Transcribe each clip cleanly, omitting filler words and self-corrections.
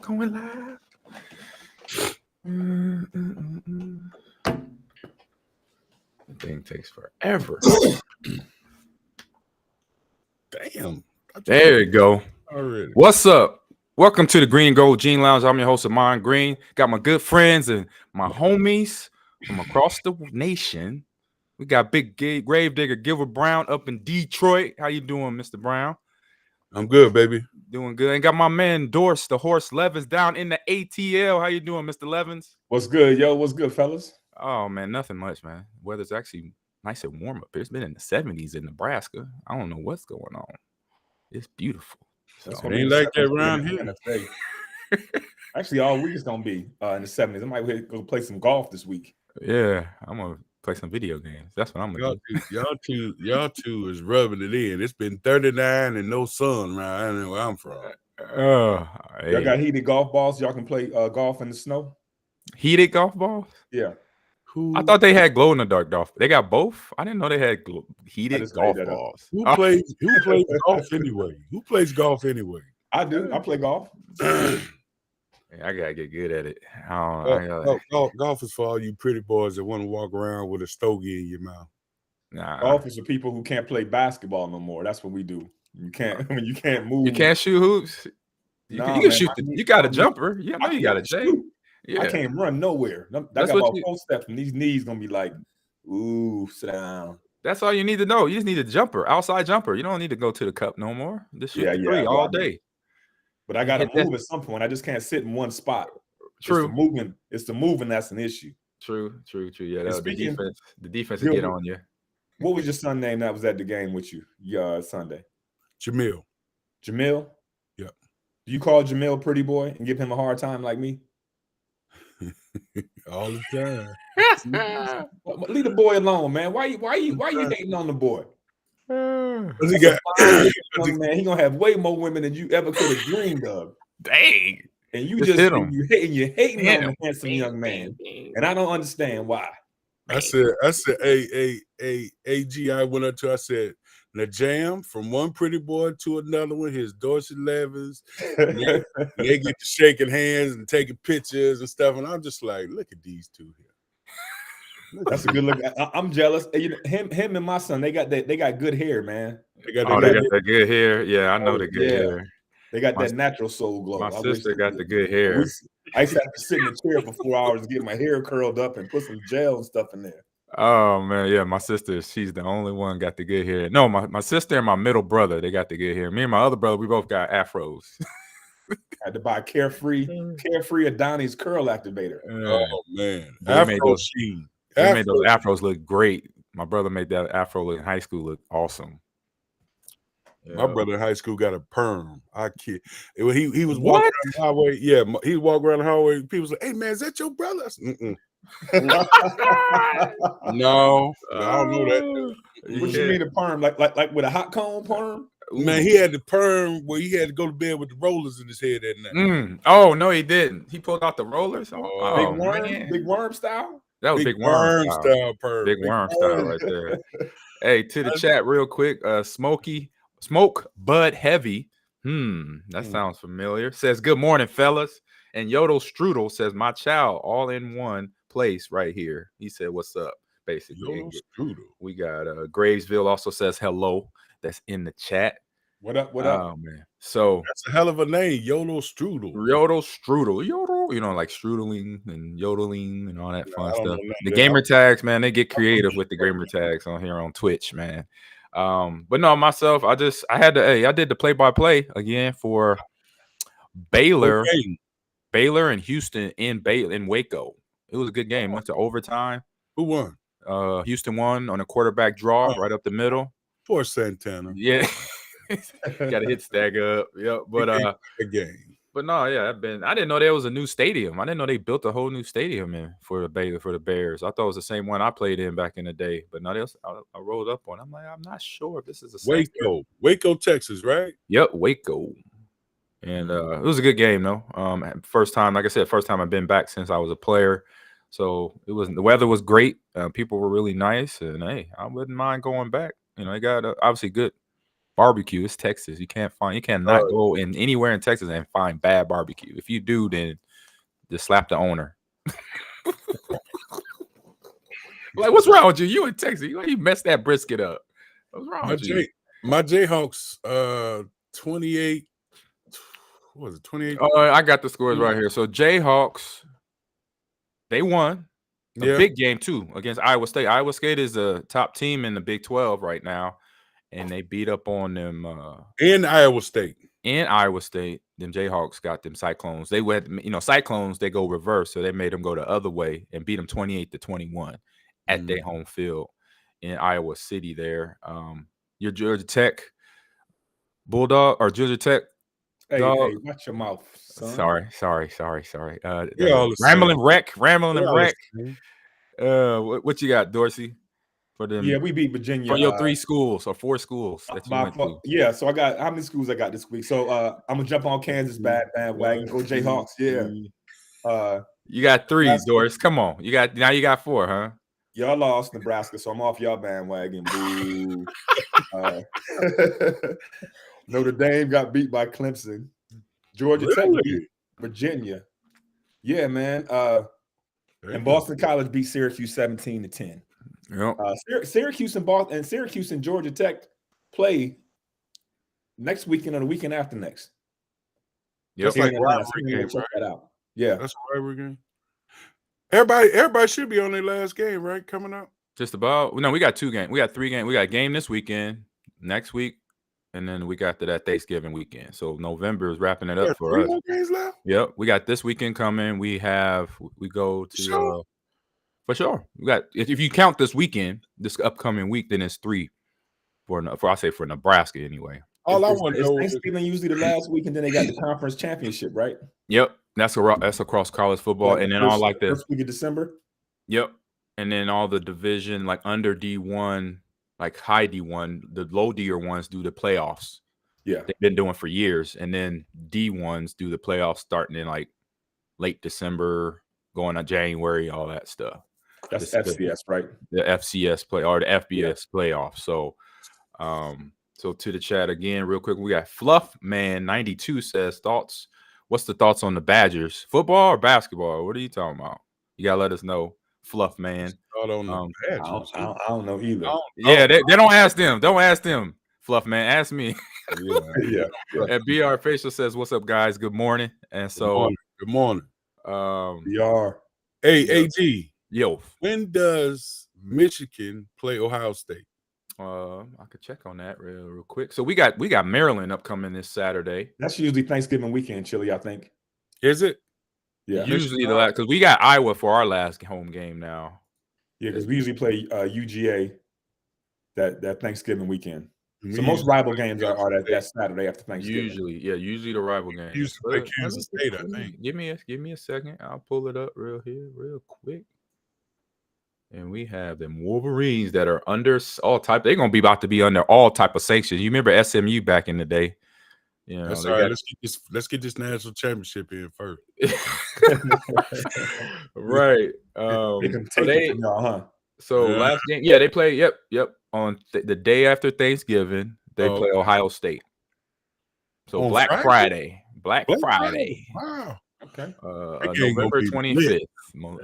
Going live. The thing takes forever. Damn. There you go. Already. What's up? Welcome to the Green Gold Gene Lounge. I'm your host, Amon Green. Got my good friends and my homies from across the nation. We got Big Gravedigger Gilbert Brown up in Detroit. How you doing, Mr. Brown? I'm good, baby. Doing good. And got my man Dorse, the horse Levins, down in the ATL. How you doing, Mr. Levins? What's good, yo? What's good, fellas? Oh, man, nothing much, man. Weather's actually nice and warm up here. It's been in the 70s in Nebraska. I don't know what's going on. It's beautiful. So, it ain't like that around here. Actually, all week is gonna be in the 70s. I might go play some golf this week. Yeah, I'm gonna play some video games. That's what I'm gonna do. Y'all two is rubbing it in. It's been 39 and no sun around where I'm from. Y'all got heated golf balls. Y'all can play golf in the snow. Heated golf balls? Yeah. I thought they had glow in the dark golf. They got both. I didn't know they had heated golf balls. Who plays golf anyway? Who plays golf anyway? I do. I play golf. Yeah, I gotta get good at it. Golf is for all you pretty boys that want to walk around with a stogie in your mouth. Nah. Golf is for people who can't play basketball no more. That's what we do. You can't. When you can't move. You can't shoot hoops. You can shoot. You got a jumper. Yeah, you got a shoot. Yeah. I can't run nowhere. I got about 4 steps, and these knees gonna be like, ooh, sit down. That's all you need to know. You just need a jumper, outside jumper. You don't need to go to the cup no more. Just shoot the three all day. But I got to move at some point. I just can't sit in one spot. True. It's the moving that's an issue. True. Yeah, that the defense will get on you. What was your son name that was at the game with you Sunday? Jamil. Jamil? Yeah. Do you call Jamil pretty boy and give him a hard time like me? All the time. Leave the boy alone, man. Why you hating on the boy? He got man, he gonna have way more women than you ever could have dreamed of. Dang. And you just you're hating on a handsome young man. And I don't understand why. I said, AG, I went up to, I said, the jam from one pretty boy to another one, his Dorsey Levins. They get to shaking hands and taking pictures and stuff. And I'm just like, look at these two here. That's a good look. I'm jealous. Him and my son, they got good hair, man. They got that good hair. Yeah, I know the good hair. They got that natural soul glow. My sister got the good hair. I used to have to sit in the chair for 4 hours to get my hair curled up and put some gel and stuff in there. Oh man, yeah, my sister, she's the only one got the good hair. No, my sister and my middle brother, they got the good hair. Me and my other brother, we both got afros. I had to buy Carefree Adoni's curl activator. Oh man, they made those afros look great. My brother made that afro in high school look awesome. My brother in high school got a perm. I kid. He was walking around the highway. Yeah, he walked around the highway. People say, "Hey man, is that your brother?" I said, No, I don't know that. What you mean a perm? Like with a hot comb perm? Man, he had the perm where he had to go to bed with the rollers in his head that night. Oh no, he didn't. He pulled out the rollers. Big worm style. That was big worm style perm. Big worm style right there. Hey, to the chat real quick. Smoke Bud Heavy. That sounds familiar. Says good morning, fellas. And Yodel Strudel says my child all in one place right here. He said, "What's up?" Basically, we got Gravesville also says hello. That's in the chat. What up? What up? Oh man, so that's a hell of a name, Yodel Strudel. Yodel. You know, like strudeling and yodeling and all that fun stuff. The gamer tags, man, they get creative with the gamer tags on here on Twitch, man. But no, myself, I did the play-by-play again for Baylor. Baylor and Houston in Waco. It was a good game. Went to overtime. Who won? Houston won on a quarterback draw right up the middle. Poor Santana. Yeah. Got to hit stagger up. Yeah, but a game. But no, yeah, I didn't know there was a new stadium. I didn't know they built a whole new stadium for the Bears. I thought it was the same one I played in back in the day. But no, I rolled up on. I'm like, I'm not sure if this is a Waco, Texas, right? Yep, Waco. And it was a good game, though. First time I've been back since I was a player. So the weather was great. People were really nice, and hey, I wouldn't mind going back. You know, they got obviously good barbecue. It's Texas. You cannot go in anywhere in Texas and find bad barbecue. If you do, then just slap the owner. Like, what's wrong with you? You in Texas? You messed that brisket up. What's wrong with you? My Jayhawks, 28. What was it? 28. Oh, I got the scores right here. So Jayhawks, they won a big game too against Iowa State. Iowa State is a top team in the Big 12 right now, and they beat up on them in Iowa State. In Iowa State, them Jayhawks got them Cyclones. They went, Cyclones, they go reverse, so they made them go the other way and beat them 28-21 at their home field in Iowa City there. Your Georgia Tech Bulldog or Georgia Tech Hey, watch your mouth, son. Sorry. Rambling wreck. What you got, Dorsey? For them? Yeah, we beat Virginia. For your 3 schools or 4 schools that you went to. Yeah, so I got how many schools I got this week? So I'm gonna jump on Kansas bandwagon. Go Jayhawks. Yeah. You got 3, Doris. Come on. You got 4, huh? Y'all lost Nebraska, so I'm off y'all bandwagon. Boo. Notre Dame got beat by Clemson. Georgia Tech beat Virginia. Yeah, man. And Boston College beat Syracuse 17-10. Yep. Syracuse and Georgia Tech play next weekend or the weekend after next. Yep. That's like a rivalry game, check that out. Yeah, that's a rivalry game. Everybody should be on their last game, right? Coming up. Just about. No, we got 2 games. We got 3 games. We got a game this weekend, next week, and then the week after that, Thanksgiving weekend. So November is wrapping it up for us. 3 more games left? Yep. We got this weekend coming. We go to for sure. We got, if you count this weekend, this upcoming week, then it's 3 for Nebraska anyway. All I want to know is Thanksgiving usually the last week, and then they got the conference championship, right? Yep, that's across college football, and then all like the first week of December. Yep, and then all the division like under D1, like high D1, the low D-er ones do the playoffs. Yeah, they've been doing for years, and then D1s do the playoffs starting in like late December, going to January, all that stuff. That's FCS, right? The FCS play or the FBS playoff. So, so to the chat again, real quick, we got Fluff Man 92 says thoughts. What's the thoughts on the Badgers? Football or basketball? What are you talking about? You gotta let us know, Fluff Man. I don't know either. Yeah, they don't ask them. Don't ask them, Fluff Man. Ask me. Yeah. And BR Facial says, "What's up, guys? Good morning." And so, good morning. BR. Hey, AG. Yo, when does Michigan play Ohio State? I could check on that real quick. So we got Maryland upcoming this Saturday. That's usually Thanksgiving weekend, Chili, I think. Is it? Yeah. Usually the last, because we got Iowa for our last home game now. Yeah, because we usually play UGA that Thanksgiving weekend. So most rival games are that Saturday after Thanksgiving. Usually the rival game. Usually play Kansas State, I think. Give me a second. I'll pull it up real quick. And we have them Wolverines that are under all type. They're gonna be about to be under all type of sanctions. You remember SMU back in the day? You know, that's all right. Let's get this national championship in first. Right. They can take it from y'all, huh? So last game, they play. Yep. On the day after Thanksgiving, they play Ohio State. So on Black Friday. Wow. Okay. November 25th.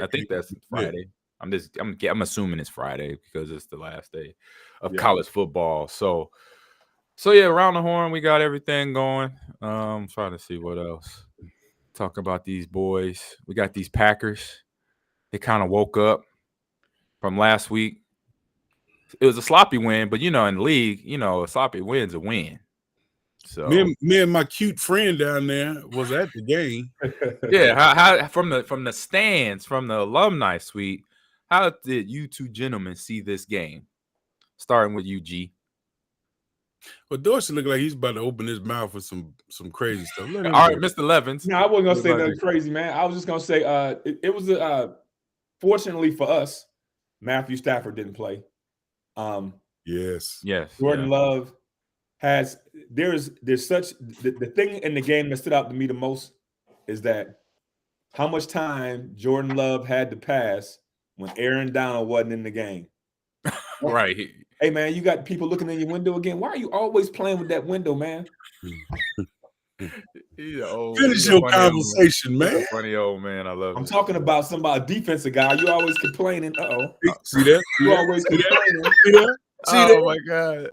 I think that's Friday. I'm assuming it's Friday because it's the last day of college football. So yeah, around the horn, we got everything going. I'm trying to see what else. Talk about these boys. We got these Packers. They kind of woke up from last week. It was a sloppy win, but in the league, a sloppy win's a win. So me and my cute friend down there was at the game. Yeah, how from the stands, from the alumni suite. How did you two gentlemen see this game? Starting with UG. Well, Dorsey looked like he's about to open his mouth with some crazy stuff. All right, Mr. Levins. No, I wasn't gonna say nothing crazy, man. I was just gonna say it was fortunately for us, Matthew Stafford didn't play. Yes. Jordan Love has there's such the thing in the game that stood out to me the most is that how much time Jordan Love had to pass when Aaron Donald wasn't in the game. Right. Hey, man, you got people looking in your window again. Why are you always playing with that window, man? Finish your conversation, man. He's a funny old man. I love it. I'm talking about somebody, defensive guy. You always complaining. See that? You always complaining. See that? Oh, my God.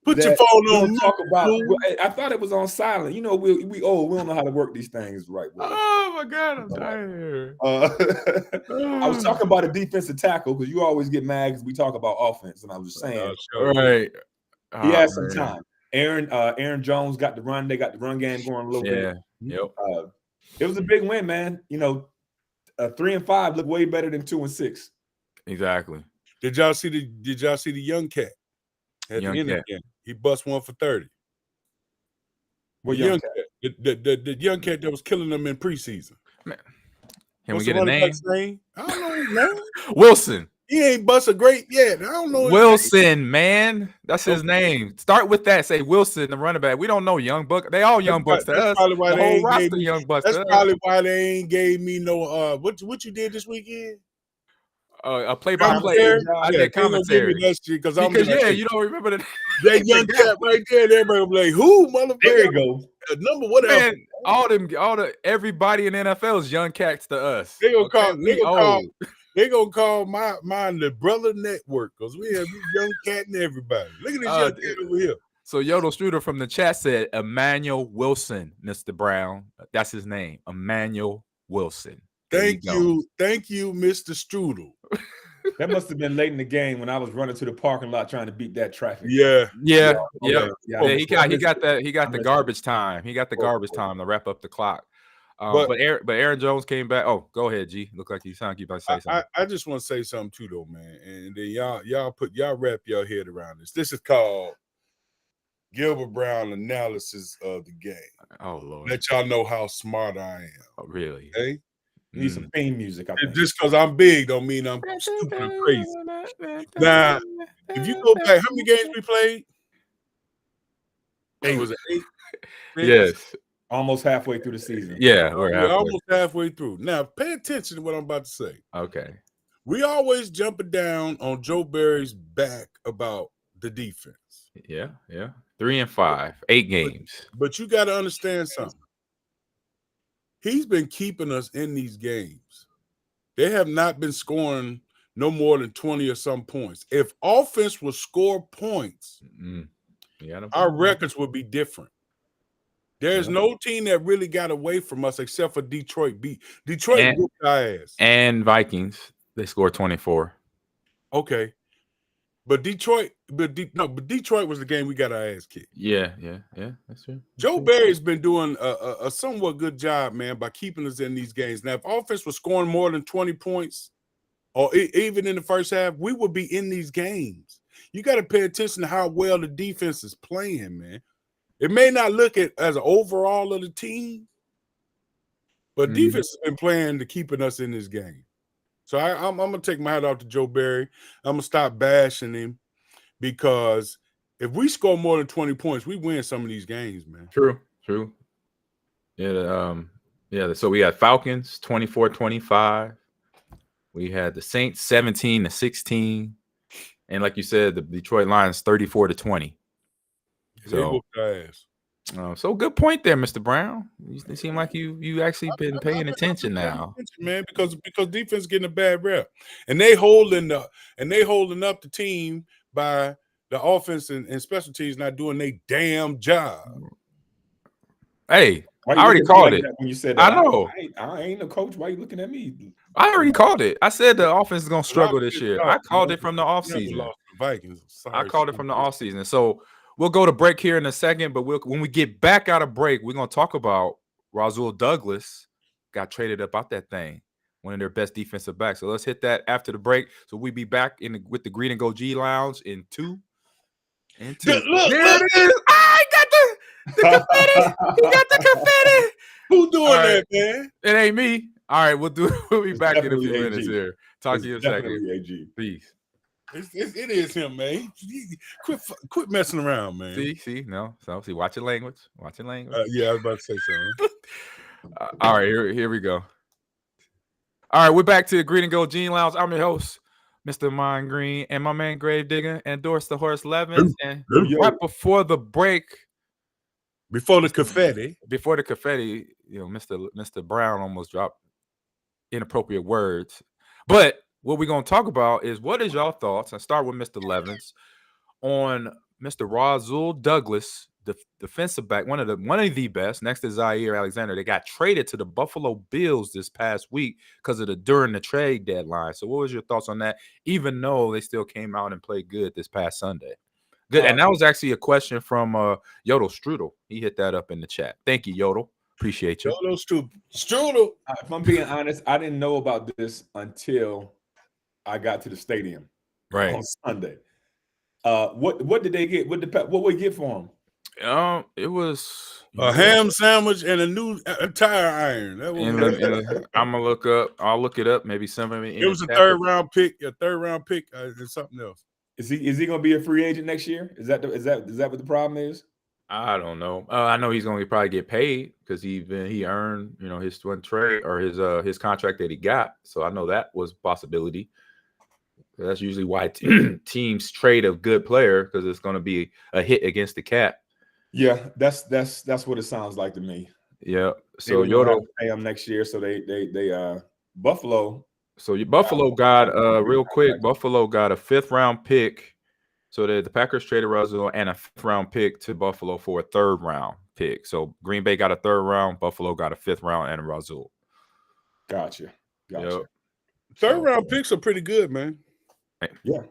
Put your phone on. Talk about. I thought it was on silent. You know, we don't know how to work these things right. Oh my God, I'm tired. I was talking about a defensive tackle because you always get mad because we talk about offense, and I was just saying, right? He had some time. Aaron Jones got the run. They got the run game going a little bit. Yep. It was a big win, man. You know, 3-5 look way better than 2-6. Exactly. Did y'all see the young cat at the end of the game? He bust one for 30. What young cat? The young cat that was killing them in preseason. Man. Can we get a name? I don't know, man. Wilson. He ain't bust a grape yet. I don't know. Wilson, man. That's his name. Start with that. Say Wilson, the running back. We don't know Young Buck. They all Young Bucks to us. Probably why the whole roster Young Bucks. That's probably why they ain't gave me no. What you did this weekend? A play-by-play. I did commentary. Because you don't remember that young cat right there. Everybody be like, "Who, motherfucker?" There you go. Number whatever. Man, everybody in the NFL is young cats to us. They gonna call mine the Brother Network because we have young cat and everybody. Look at this young cat over here. So Yodel Struder from the chat said Emmanuel Wilson, Mr. Brown. That's his name, Emmanuel Wilson. Thank you, Mr. Strudel. That must have been late in the game when I was running to the parking lot trying to beat that traffic. Yeah. He got the garbage time. He got the garbage time to wrap up the clock. But Aaron Jones came back. Oh, go ahead, G. Look like you sound like you about to say something. I just want to say something too, though, man. And then y'all wrap your head around this. This is called Gilbert Brown analysis of the game. Oh Lord. Let y'all know how smart I am. Oh, really? Okay? Need some theme music. Just because I'm big don't mean I'm stupid and crazy. Now, if you go back, how many games we played? 8. Was it 8? Yes. Almost halfway through the season. Yeah, we're almost halfway through. Now, pay attention to what I'm about to say. Okay. We always jumping down on Joe Barry's back about the defense. Yeah. 3-5, 8 games. But you got to understand something. He's been keeping us in these games. They have not been scoring no more than 20 or some points. If offense would score points, our records would be different. There's no team that really got away from us except for Detroit. Detroit whooped our ass. And Vikings, they scored 24. Okay. But Detroit was the game we got our ass kicked. Yeah, that's true. Joe Barry's been doing a somewhat good job, man, by keeping us in these games. Now, if offense was scoring more than 20 points, or even in the first half, we would be in these games. You got to pay attention to how well the defense is playing, man. It may not look at as an overall of the team, but defense has been playing to keeping us in this game. So I'm going to take my hat off to Joe Barry. I'm going to stop bashing him because if we score more than 20 points, we win some of these games, man. True. Yeah, so we had Falcons 24-25. We had the Saints 17-16. And like you said, the Detroit Lions 34-20. So, so good point there, Mr. Brown. You seem like you actually been paying attention now, man. Because defense getting a bad rep, and they holding up the team by the offense and special teams not doing their damn job. Hey, I already called it. When you said that, I know. I ain't a coach. Why are you looking at me? I already called it. I said the offense is gonna struggle this year. I called it from the offseason. I called it from the offseason. So we'll go to break here in a second, but when we get back out of break, we're going to talk about Rasul Douglas got traded up out that thing, one of their best defensive backs. So let's hit that after the break. So we'll be back with the Green and Gold G Lounge in 2 and 2. Look, there it is. I got the confetti. He got the confetti. Who's doing that, man? It ain't me. All right, we'll be back in a few minutes here. Talk to you in a second. AG. Peace. It is him, man. Quit messing around, man. See, watch your language. Yeah, I was about to say something. All right, here we go. All right, we're back to the Green and Gold Gene Lounge. I'm your host, Mr. Mind Green, and my man Gravedigger endorsed the Horace Levins. And right before the break, before the confetti, Mr. Brown almost dropped inappropriate words. But what we're gonna talk about is what is y'all thoughts? I start with Mr. Levins on Mr. Razul Douglas, the defensive back, one of the best, next to Zaire Alexander. They got traded to the Buffalo Bills this past week because of during the trade deadline. So what was your thoughts on that? Even though they still came out and played good this past Sunday. Good. And that was actually a question from Yodel Strudel. He hit that up in the chat. Thank you, Yodel. Appreciate you. Yodel Strudel. If I'm being honest, I didn't know about this until I got to the stadium on Sunday. What did they get? What we get for him? It was a ham sandwich and a new tire iron. That was I'm gonna look up. I'll look it up. Maybe somebody. It was a third round pick, and something else. Is he gonna be a free agent next year? Is that what the problem is? I don't know. I know he's gonna probably get paid because he earned his one trade or his contract that he got. So I know that was a possibility. That's usually why teams trade a good player, because it's going to be a hit against the cap. Yeah, that's what it sounds like to me. Yeah. So Yodel pay him next year. So they Buffalo. So Buffalo got real quick. Buffalo got a 5th round pick. So the Packers traded Razul and a 5th round pick to Buffalo for a 3rd round pick. So Green Bay got a 3rd round. Buffalo got a 5th round and a Razul. Gotcha. Yep. 3rd round picks are pretty good, man. Yeah.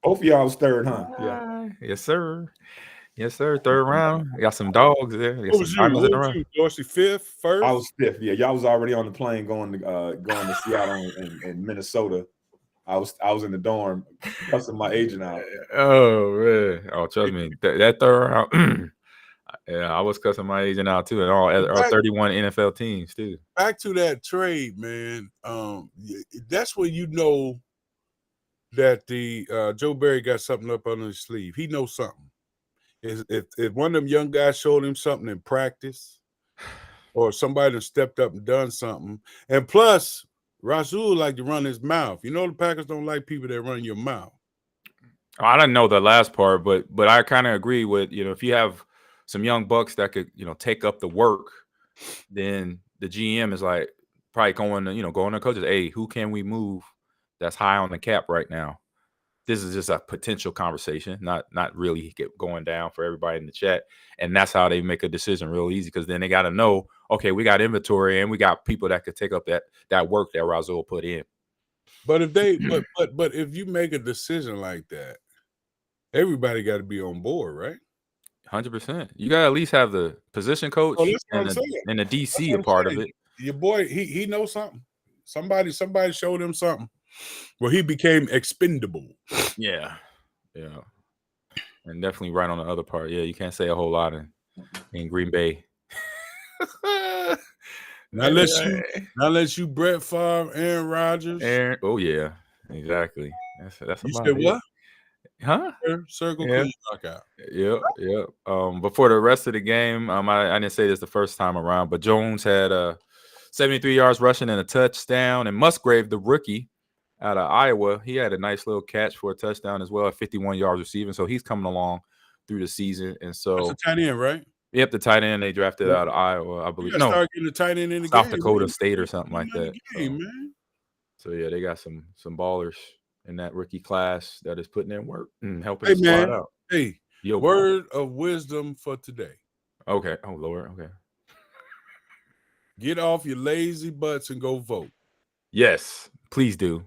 Both of y'all was 3rd, huh? Yeah. Yes, sir. 3rd round. Got some dogs there. What was you? Dorsey 5th, 1st? I was 5th. Yeah, y'all was already on the plane going to Seattle and Minnesota. I was in the dorm cussing my agent out. Oh man! Oh, trust me, that 3rd round. Yeah, I was cussing my agent out too, and all 31 NFL teams too. Back to that trade, man. That's when you know that the Joe Barry got something up under his sleeve. He knows something. If one of them young guys showed him something in practice, or somebody that stepped up and done something, and plus Razul like to run his mouth. You know the Packers don't like people that run your mouth. I didn't know the last part, but I kind of agree with if you have some young bucks that could take up the work, then the GM is like probably going to coaches. Hey, who can we move that's high on the cap right now? This is just a potential conversation, not really going down for everybody in the chat. And that's how they make a decision real easy, because then they got to know, okay, we got inventory and we got people that could take up that work that Razul put in. But if they but if you make a decision like that, everybody got to be on board, right? 100%. You got to at least have the position coach and the DC a part of it. Your boy, he knows something. Somebody showed him something. Well, he became expendable. Yeah. And definitely right on the other part. Yeah, you can't say a whole lot in Green Bay. Not unless you Brett Favre, Aaron Rodgers. Oh yeah, exactly. That's you said what? Huh? Circle clean knockout. Yep. Before the rest of the game, I didn't say this the first time around, but Jones had 73 yards rushing and a touchdown, and Musgrave, the rookie out of Iowa, he had a nice little catch for a touchdown as well at 51 yards receiving. So he's coming along through the season, and so that's a tight end, right? Yep, the tight end they drafted out of Iowa, I believe. You start getting the tight end in the South game, Dakota State or something like that. Man. So yeah, they got some ballers in that rookie class that is putting in work and helping squad out. Hey, word of wisdom for today. Okay. Oh Lord. Okay. Get off your lazy butts and go vote. Yes, please do.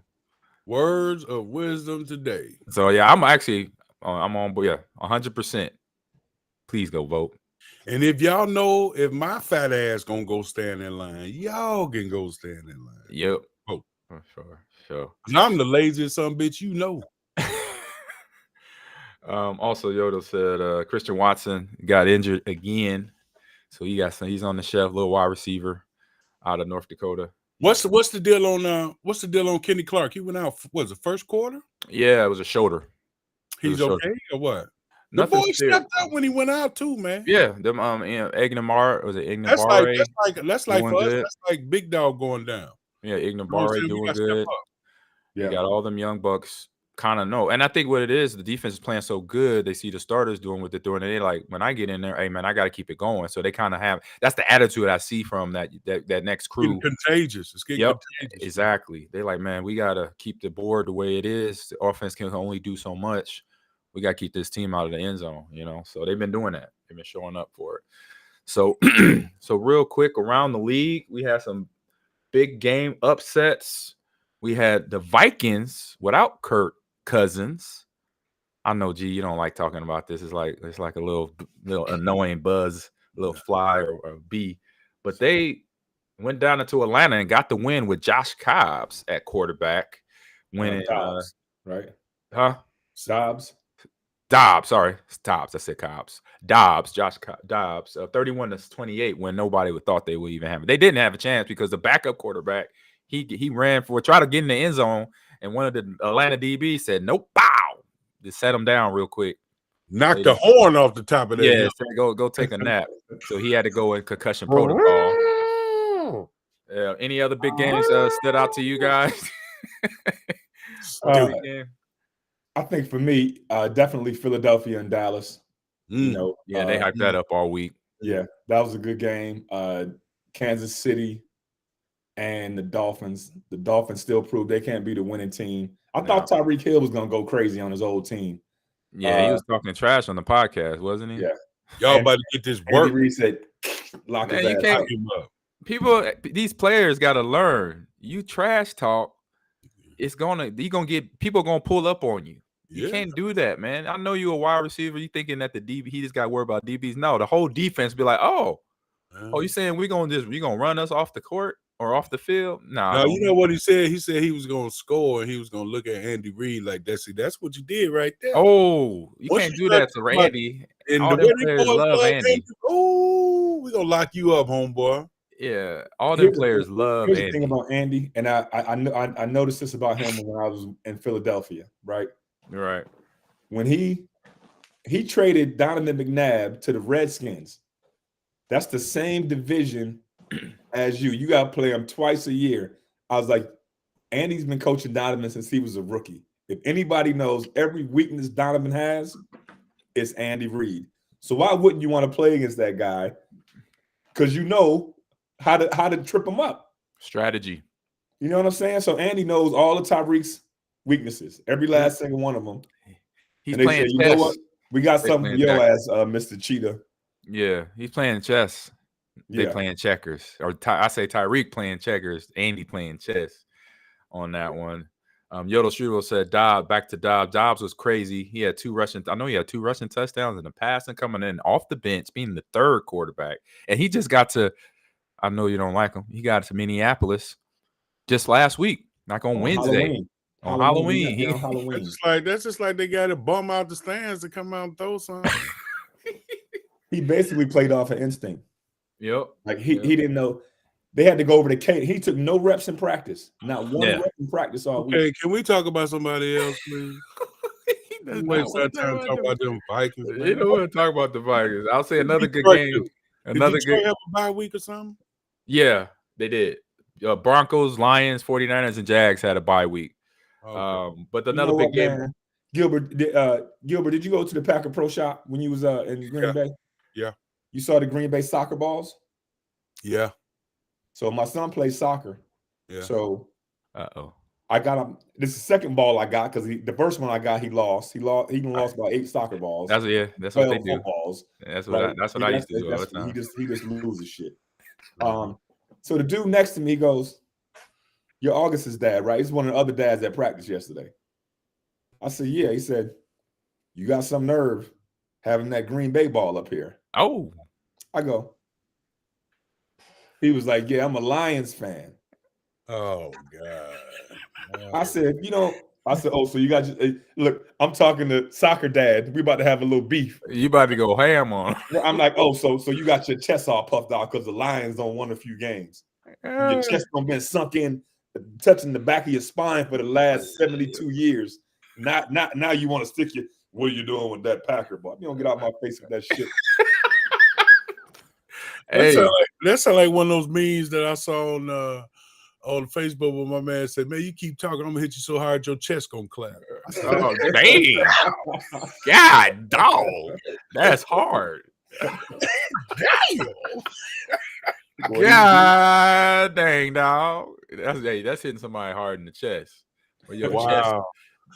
Words of wisdom today. So yeah, I'm on board. Yeah, 100%. Please go vote. And if y'all know if my fat ass gonna go stand in line, y'all can go stand in line. Yep. Vote. Oh, sure. And I'm the laziest son bitch, you know. Also, Yoda said Christian Watson got injured again, so he's on the shelf, little wide receiver out of North Dakota. What's the deal on Kenny Clark? He went out. Was it first quarter? Yeah, it was a shoulder. He's okay or what? Nothing. The boy stepped up when he went out too, man. Yeah, them Ignamar, was it Ignamare? That's like for us. That's like Big Dog going down. Yeah, Ignamare doing good. Yeah. You got all them young bucks kind of know. And I think what it is, the defense is playing so good, they see the starters doing what they're doing, and they like, when I get in there, hey, man, I got to keep it going. So they kind of have – that's the attitude I see from that next crew. It's getting contagious. It's getting contagious. Exactly. They're like, man, we got to keep the board the way it is. The offense can only do so much. We got to keep this team out of the end zone, you know. So they've been doing that. They've been showing up for it. So, so real quick, around the league, we had some big game upsets. We had the Vikings without Kirk Cousins. I know, G, you don't like talking about this. It's like a little annoying buzz, a little fly or bee. But they went down into Atlanta and got the win with Josh Cobbs at quarterback. Winning, Dobbs, right? Huh? Dobbs. Sorry, Dobbs. I said Cobbs. Dobbs. Josh Dobbs. 31-28. When nobody would thought they would even have it. They didn't have a chance because the backup quarterback he ran for try to get in the end zone, and one of the Atlanta DBs said, "Nope, bow." Just set him down real quick. Knocked the horn off the top of that. Yeah, said, go take a nap. So he had to go in concussion protocol. Any other big games stood out to you guys? I think for me, definitely Philadelphia and Dallas. You know, they hyped that up all week. Yeah, that was a good game. Kansas City and the Dolphins. The Dolphins still proved they can't be the winning team. I thought Tyreek Hill was gonna go crazy on his old team. Yeah, he was talking trash on the podcast, wasn't he? Yeah. Y'all about to get this work. Andy Reid said, "Lock his ass." Lock him up. People, these players got to learn. You trash talk, you're gonna get people gonna pull up on you. You can't do that, man. I know you're a wide receiver. You thinking that the DB, he just got to worry about DBs. No, the whole defense be like, oh, you saying you gonna run us off the court or off the field? No, you know what he said? He said he was gonna score and he was gonna look at Andy Reid like that. See, that's what you did right there. Oh, you can't do that to Randy. And all the players love Andy. Oh, we gonna lock you up, homeboy. Yeah, all them players love Andy. Here's the thing about Andy, and I noticed this about him when I was in Philadelphia, right? Right. When he traded Donovan McNabb to the Redskins, that's the same division as you. You got to play him twice a year. I was like, Andy's been coaching Donovan since he was a rookie. If anybody knows every weakness Donovan has, it's Andy Reid. So why wouldn't you want to play against that guy? Because you know how to trip him up. Strategy. You know what I'm saying? So Andy knows all of Tyreek's weaknesses, every last single one of them. He's playing chess. You know what? We got something for your ass, Mr. Cheetah. Yeah, he's playing chess. They playing checkers. Or I say Tyreek playing checkers, Andy playing chess on that one. Yodel Struble said back to Dobbs. Dobbs was crazy. He had two rushing touchdowns in the passing coming in off the bench, being the third quarterback. And he just got to, I know you don't like him, he got to Minneapolis just last week, like on Wednesday. On Halloween. That's just like they got to bum out the stands to come out and throw something. He basically played off of instinct. Yep. Like he didn't know. They had to go over to Kate. He took no reps in practice. Not one rep in practice all week. Okay, can we talk about somebody else, please? Waste our time talking about them Vikings. Man. You don't want to talk about the Vikings. I'll say another good game. Did Detroit have a bye week or something? Yeah, they did. Broncos, Lions, 49ers, and Jags had a bye week. Okay. But another big game. Man? Gilbert, did you go to the Packer Pro Shop when you was in Green Bay? Yeah. You saw the Green Bay soccer balls? Yeah. So my son plays soccer. Yeah. So I got him. This is the second ball I got because the first one I got he lost. He lost about 8 soccer balls. That's what they do. Balls. That's what I used to do all the time. He just loses shit. So the dude next to me goes, "You're August's dad, right?" He's one of the other dads that practiced yesterday. I said, "Yeah." He said, "You got some nerve having that Green Bay ball up here." Oh. I go. He was like, "Yeah, I'm a Lions fan." Oh God. I said, "Oh, so you got look, I'm talking to soccer dad. We about to have a little beef. You about to go ham on him." I'm like, "Oh, so you got your chest all puffed out because the Lions don't won a few games. Your chest don't been sunk in, touching the back of your spine for the last 72 years. Now you want to stick your, what are you doing with that Packer ball? You don't get out my face with that shit." That sound like one of those memes that I saw on on Facebook when my man said, "Man, you keep talking, I'm gonna hit you so hard your chest gonna clap." I said, Oh, dang. God, dog. That's hard. damn. God dang, dog. That's hitting somebody hard in the chest. Or your chest.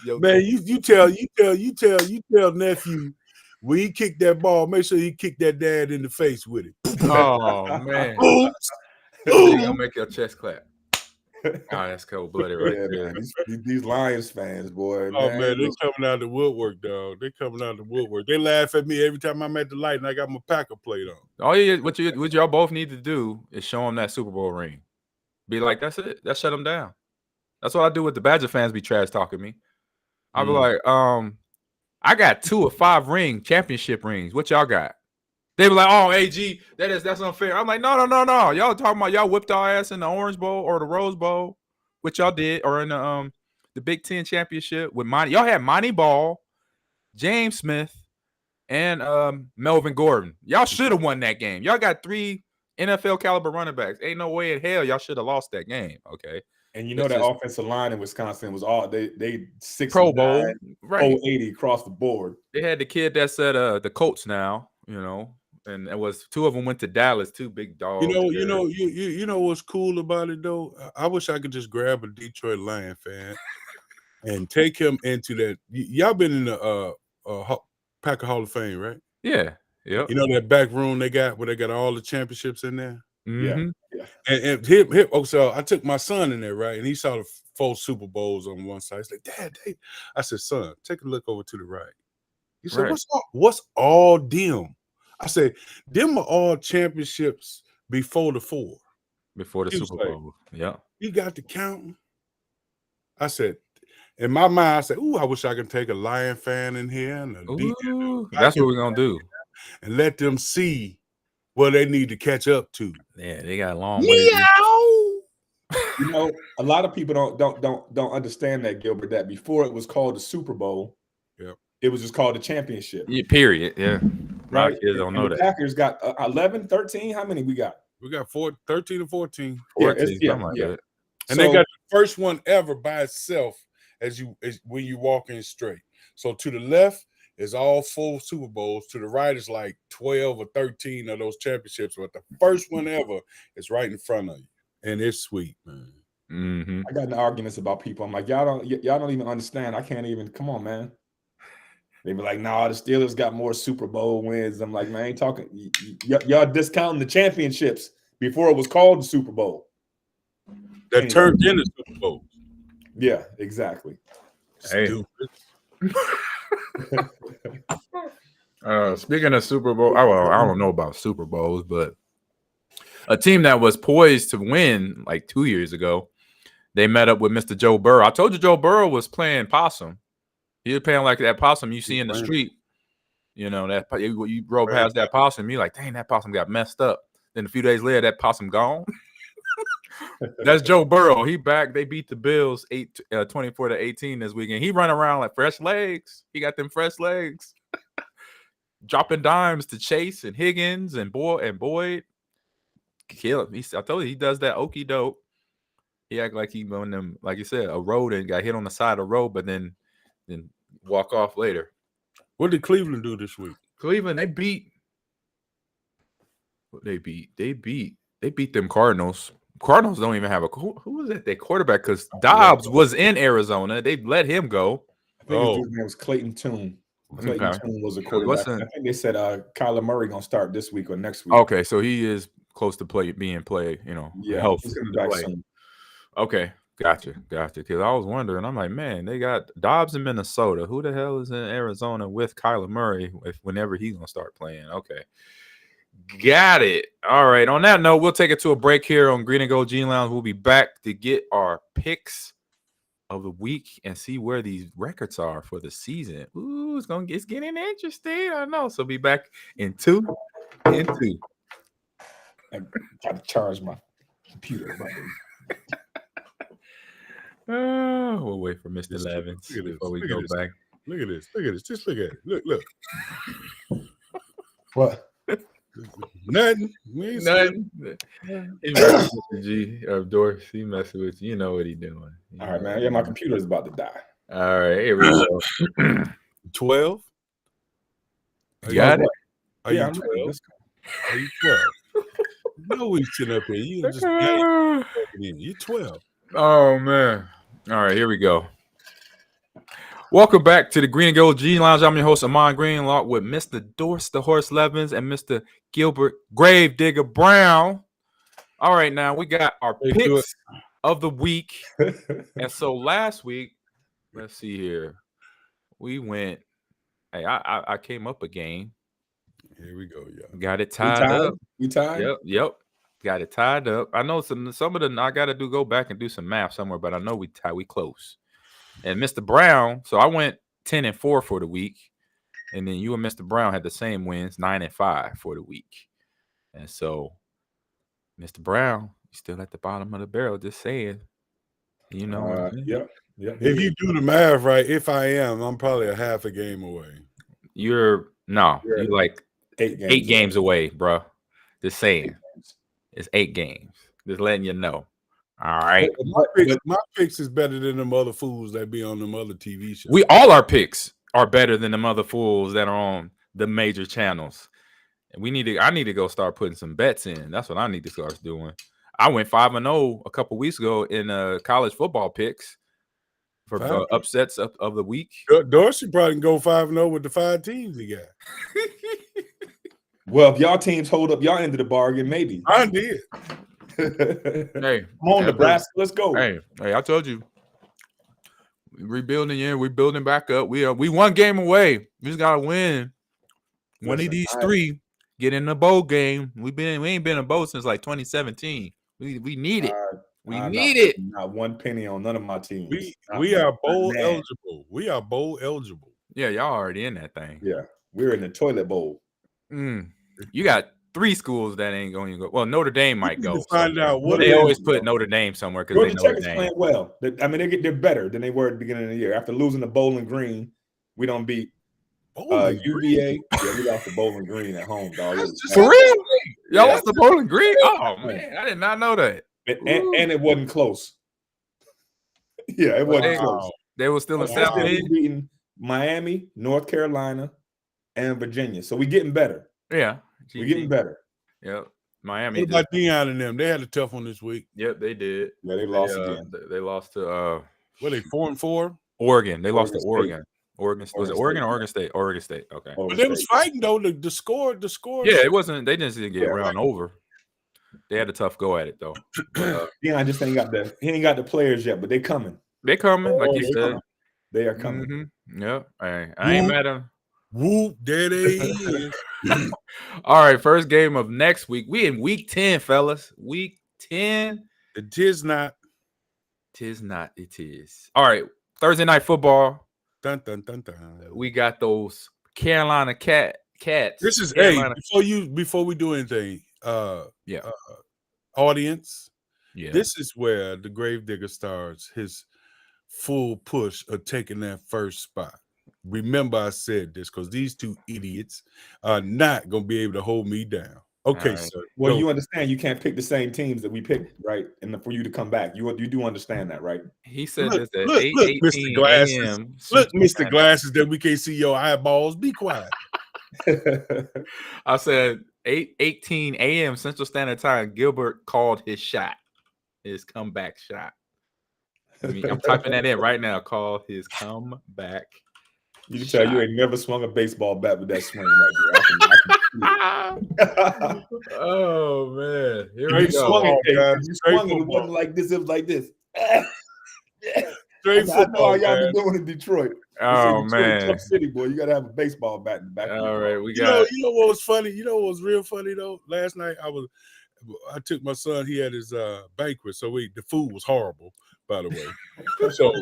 Man, you tell nephew when he kick that ball, make sure he kick that dad in the face with it. Oh man. Boom. They gonna make your chest clap. Oh, that's cold-blooded right there. Man, these Lions fans, boy. Oh man, they coming out the woodwork, dog. They coming out the woodwork. They laugh at me every time I'm at the light and I got my Packer plate on. All what y'all both need to do is show them that Super Bowl ring. Be like, that's it. That shut them down. That's what I do with the Badger fans be trash talking me. I'll be like, I got 2 of 5 championship rings. What y'all got? They be like, oh, AG, that's unfair. I'm like, no. Y'all talking about y'all whipped our ass in the Orange Bowl or the Rose Bowl, which y'all did, or in the Big Ten championship with Monty. Y'all had Monty Ball, James Smith, and Melvin Gordon. Y'all should have won that game. Y'all got 3 NFL caliber running backs. Ain't no way in hell y'all should have lost that game. Okay. And you know that offensive line in Wisconsin was all they 6 Pro Bowl, right? 080 across the board. They had the kid that's at the Colts now, and it was 2 of them went to Dallas, 2 big dogs. You know what's cool about it though? I wish I could just grab a Detroit Lion fan and take him into that. Y'all been in the Packer Hall of Fame, right? Yeah. Yep. You know that back room they got where they got all the championships in there? Mm-hmm. Yeah. And him, so I took my son in there, right? And he saw the 4 Super Bowls on one side. He's like, Dad, I said, son, take a look over to the right. He said, right. What's all them? I said, them are all championships before the 4. Before the Super Bowl. Yeah. You got to count. I said, in my mind, I said, ooh, I wish I could take a Lion fan in here. And that's what we're going to do. And let them see what they need to catch up to. Yeah, they got a long way. You know, a lot of people don't understand that, Gilbert, that before it was called the Super Bowl, it was just called the championship. Yeah, period. Yeah. Right. Kids don't know the that. Packers got 11, 13. How many we got? We got 13 or 14. 14, something like that. And they got the first one ever by itself when you walk in straight. So to the left is all 4 Super Bowls. To the right is like 12 or 13 of those championships. But the first one ever is right in front of you. And it's sweet, man. Mm-hmm. I got in arguments about people. I'm like, y'all don't even understand. I can't even, come on, man. They be like, nah, the Steelers got more Super Bowl wins. I'm like, man, I ain't talking. Y'all discounting the championships before it was called the Super Bowl. That turned into Super Bowl. Yeah, exactly. Stupid. Speaking of Super Bowl, I don't know about Super Bowls, but a team that was poised to win like 2 years ago, they met up with Mr. Joe Burrow. I told you Joe Burrow was playing possum. He was playing like that possum you see in the street. You know, that you drove past that possum, you're like, dang, that possum got messed up. Then a few days later, that possum gone. That's Joe Burrow. He back. They beat the Bills 24-18 this weekend. He run around like fresh legs. He got them fresh legs. Dropping dimes to Chase and Higgins and Boyd. Kill him. I told you he does that okey doke. He act like he on them, like you said, a road and got hit on the side of the road, but then walk off later. What did Cleveland do this week? Cleveland, they beat them Cardinals. Cardinals don't even have who was that? Their quarterback, because Dobbs was in Arizona. They let him go. I think his name was Clayton Tune. Clayton Tune was a quarterback. I think they said Kyler Murray gonna start this week or next week. Okay, so he is close to being played. Yeah, he's gonna be back soon. Okay, gotcha. Because I was wondering, I'm like, man, they got Dobbs in Minnesota. Who the hell is in Arizona with Kyler Murray whenever he's gonna start playing? Okay. Got it. All right. On that note, we'll take it to a break here on Green and Gold Gene Lounge. We'll be back to get our picks of the week and see where these records are for the season. Ooh, it's getting interesting. I know. So be back in 2. I got to charge my computer. We'll wait for Mr. Levins before we go back. Look at this. Just look at it. Look. What? Nothing. Nothing. He messing with the G of Doris. He messing with you. You know what he doing. All right, man. Yeah, my computer is about to die. All right, here we go. 12. You got it? Are you 12? Are you 12? No, we sitting up here. You just you're 12. Oh man. All right, here we go. Welcome back to the Green and Gold G Lounge. I'm your host, Amon Greenlaw, with Mr. Dorse, the Horse Levins, and Mr. Gilbert Gravedigger Brown. All right, now we got our picks of the week. And so last week, let's see here. We went. Hey, I came up a game. Here we go, y'all. Got it tied up. You tied? Yep. Got it tied up. I know some of them I gotta go back and do some math somewhere, but I know we close. And Mr. Brown, so I went 10-4 for the week, and then you and Mr. Brown had the same wins, 9-5 for the week. And so, Mr. Brown, you're still at the bottom of the barrel. Just saying, you know. Yep. If you do the math right, if I am, I'm probably a half a game away. You're like 8 games away, bro. Just saying, it's 8 games. Just letting you know. All right. My picks is better than them other fools that be on them other TV shows. All our picks are better than them other fools that are on the major channels. And I need to go start putting some bets in. That's what I need to start doing. I went 5-0 a couple weeks ago in college football picks for upsets of the week. Dorsey probably can go 5-0 with the 5 teams he got. Well, if y'all teams hold up y'all end of the bargain, maybe. I did. Hey, come on, Nebraska, let's go. Hey, I told you, rebuilding. Yeah, we're building back up. We 1 game away. We just gotta win. One of these 3, get in the bowl game. We ain't been in a bowl since like 2017. We need it. We need it. Not 1 penny on none of my teams. We are bowl eligible. We are bowl eligible. Yeah, y'all already in that thing. Yeah, we're in the toilet bowl. You got 3 schools that ain't going to go. Well, Notre Dame might go. Find out what they always put Notre Dame somewhere because they know Notre Dame. Playing well. I mean, they're better than they were at the beginning of the year. After losing to Bowling Green, we don't beat UVA. Yeah, we lost to Bowling Green at home, dog. For real? Y'all lost to Bowling Green? Oh man, I did not know that. And it wasn't close. Yeah, it wasn't close. They were still in South Bend. Beating Miami, North Carolina, and Virginia. So we're getting better. Yeah. We're getting better. Yep. Miami. What about Deion and them? They had a tough one this week. Yep, they did. Yeah, they lost again. They lost to what, they 4-4? Oregon. They lost to Oregon. Was it Oregon or Oregon State? Oregon State. Okay. But they was fighting though. The score. Yeah, it wasn't. They just didn't get run over. They had a tough go at it though. Deion just ain't got the players yet, but they coming. They coming, like you said. They are coming. Mm-hmm. Yep. I ain't mad at them. Whoop, there they is. All right, first game of next week. We in week 10, fellas. Week 10. It is not. Tis not. It is. All right, Thursday night football. Dun, dun, dun, dun. We got those Carolina Cats. This is before we do anything. Audience. Yeah. This is where the Gravedigger starts his full push of taking that first spot. Remember, I said this because these 2 idiots are not going to be able to hold me down. Okay, right. Sir. Well, you understand you can't pick the same teams that we picked, right? And for you to come back, you do understand that, right? He said this at 8:18 Mr. Glasses. Look, Mr. Glasses, that we can't see your eyeballs. Be quiet. I said 8:18 a.m. Central Standard Time. Gilbert called his shot, his comeback shot. I'm typing that in right now. Call his comeback. You can tell you ain't never swung a baseball bat with that swing right there. Oh man, here we go. You swung it. It wasn't like this. It was like this. Straight football. Y'all been doing in Detroit. Oh man, tough city boy. You gotta have a baseball bat in the back. All right, we got. You know what was funny? You know what was real funny though? Last night I took my son. He had his banquet, so the food was horrible. By the way, so.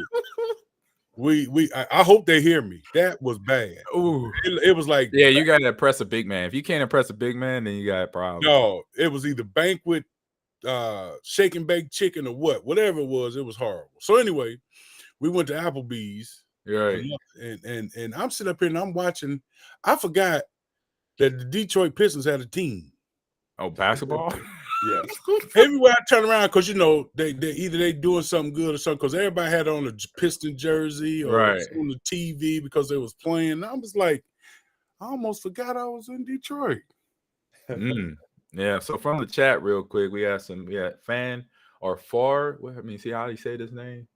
I hope they hear me. That was bad. Ooh, it was like you got to impress a big man. If you can't impress a big man, then you got a problem. No, it was either banquet, shake and bake chicken or whatever it was horrible. So anyway, we went to Applebee's, right? And I'm sitting up here and I'm watching. I forgot that the Detroit Pistons had a team. Oh, basketball? Yes. Everywhere I turn around, because they either they doing something good or something, because everybody had on a Piston jersey or Right. on the TV because they was playing. And I was like, I almost forgot I was in Detroit. Yeah. So from the chat, real quick, we had Fan or Far. See how do you say this name?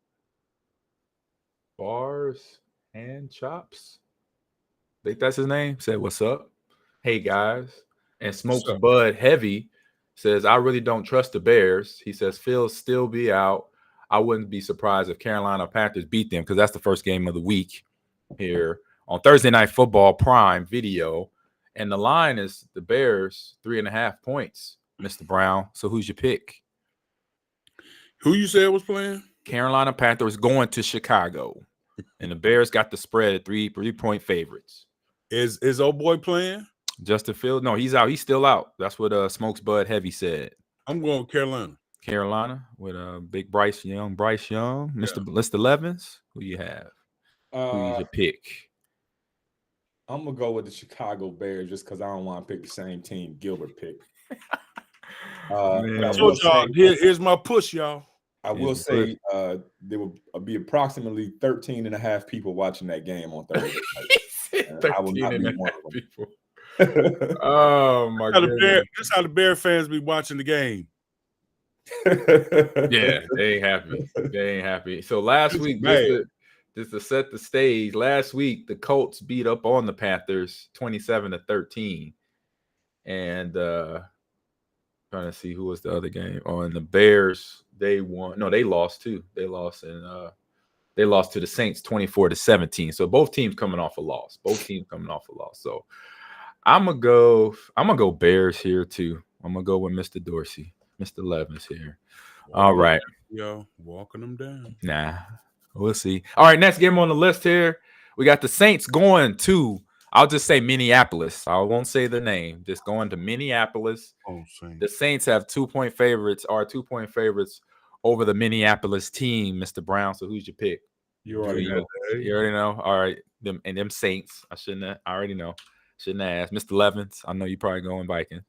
Bars and Chops. I think that's his name. Said, "What's up? Hey guys." And Smokes Bud Heavy says, "I really don't trust the Bears." He says, "Phil still be out. I wouldn't be surprised if Carolina Panthers beat them because that's the first game of the week here on Thursday Night Football Prime Video." And the line is the Bears 3.5 points, Mr. Brown. So who's your pick? Who you said was playing? Carolina Panthers going to Chicago. And the Bears got the spread at 3-point favorites. Is old boy playing? Justin Fields? No, he's out. He's still out. That's what Smokes Bud Heavy said. I'm going with Carolina. Carolina with big Bryce Young, Mr. Levens. Who you have? Who's your pick? I'm gonna go with the Chicago Bears just because I don't want to pick the same team Gilbert picked. Here's my push, y'all. I will say there will be approximately 13.5 people watching that game on Thursday night. I will not be one of them. People. Oh my god! That's how the Bear fans be watching the game. Yeah, they ain't happy. So last week, just to set the stage, last week the Colts beat up on the Panthers 27-13, and trying to see who was the other game. And the Bears, they won. No, they lost too. They lost to the Saints 24-17. So both teams coming off a loss. So I'm gonna go Bears here too. I'm gonna go with Mr. Dorsey, Mr. Levens here. All right, yo, walking them down. Nah, we'll see. All right, next game on the list here, we got the Saints going to. I'll just say Minneapolis. I won't say the name. Just going to Minneapolis. The Saints have 2-point favorites over the Minneapolis team, Mr. Brown. So who's your pick? You already know. You already know. All right, them Saints. I already know. Shouldn't ask. Mr. Levens, I know you probably going Vikings.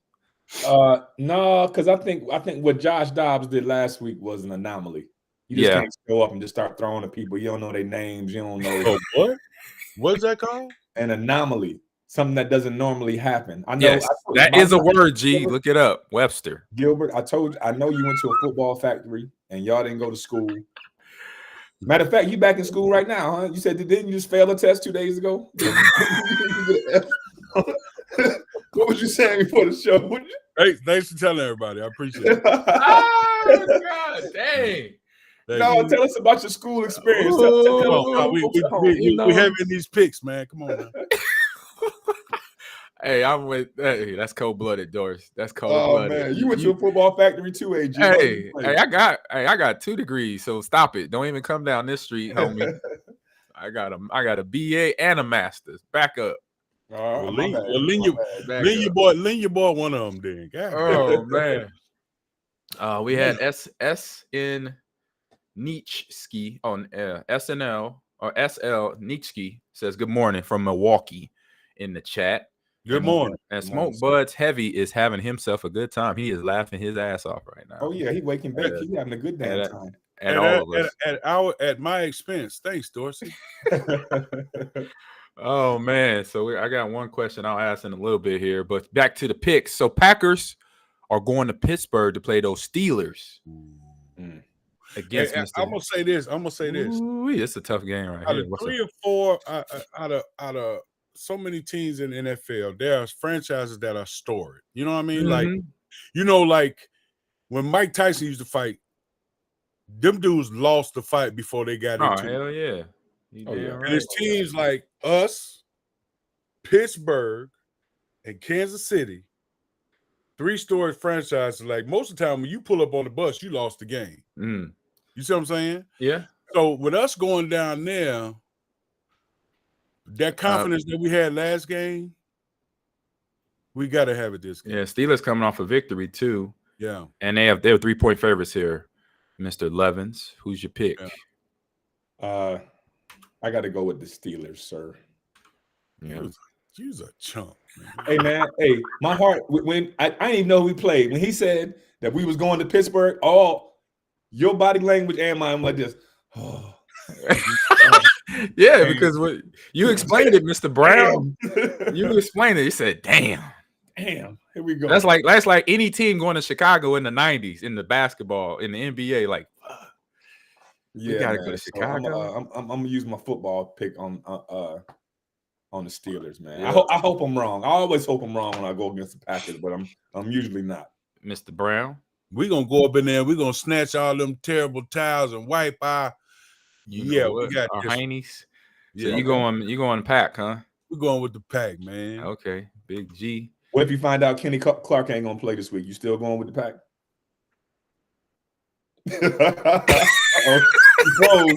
No, because I think what Josh Dobbs did last week was an anomaly. You just can't show up and just start throwing at people. You don't know their names. You don't know. Oh, what? What's that called? An anomaly. Something that doesn't normally happen. I know. Yes, that is a word, G. Gilbert, look it up. Webster. Gilbert, I know you went to a football factory and y'all didn't go to school. Matter of fact, you back in school right now, huh? You said, didn't you just fail a test 2 days ago? What was you saying before the show? Hey, thanks for telling everybody. I appreciate it. Oh, God, dang. No, tell us about your school experience. We having these picks, man. Come on, man. Hey, that's cold-blooded, Doris. That's cold-blooded. Oh man, you went to a football factory too, AG. Hey, I got 2 degrees, so stop it. Don't even come down this street, homie. I got a BA and a master's. Back up. Lean your boy one of them, then. Oh man. We had SN Nietzsche on SNL or SL Nietzsche says good morning from Milwaukee in the chat. Good morning. And Smoke Bud's Heavy is having himself a good time. He is laughing his ass off right now. Oh yeah, he waking back. He's having a good damn time. At my expense. Thanks, Dorsey. Oh man, so I got one question I'll ask in a little bit here, but back to the picks. So Packers are going to Pittsburgh to play those Steelers against. I'm gonna say this. Ooh, it's a tough game right out here. Of 3 or 4 out of so many teams in the NFL, there are franchises that are storied. You know what I mean? Mm-hmm. Like when Mike Tyson used to fight, them dudes lost the fight before they got into it. Hell yeah. Right. And it's teams like us, Pittsburgh, and Kansas City, 3-storied franchises. Like most of the time when you pull up on the bus, you lost the game. Mm. You see what I'm saying? Yeah. So with us going down there, that confidence that we had last game, we got to have it this game. Yeah, Steelers coming off a victory too. Yeah. And they're 3-point favorites here. Mr. Levens, who's your pick? I got to go with the Steelers, sir. Yeah. You's a chump, man. Hey, man. Hey, my heart, when I didn't even know who we played. When he said that we was going to Pittsburgh, all your body language and mine like this. Oh. Yeah, because what you explained it, Mr. Brown. You explained it. You said, damn. Damn, here we go. That's like any team going to Chicago in the 90s in the basketball, in the NBA, like, yeah, we gotta man. go to So Chicago. I'm gonna use my football pick on the Steelers, man. Yeah. I hope I'm wrong. I always hope I'm wrong when I go against the Packers, but I'm usually not. Mr. Brown. We're gonna go up in there, we're gonna snatch all them terrible towels and wipe our We got our heinies. So yeah, you going pack, huh? We're going with the pack, man. Okay, Big G. What if you find out Kenny Clark ain't gonna play this week? You still going with the pack? He froze.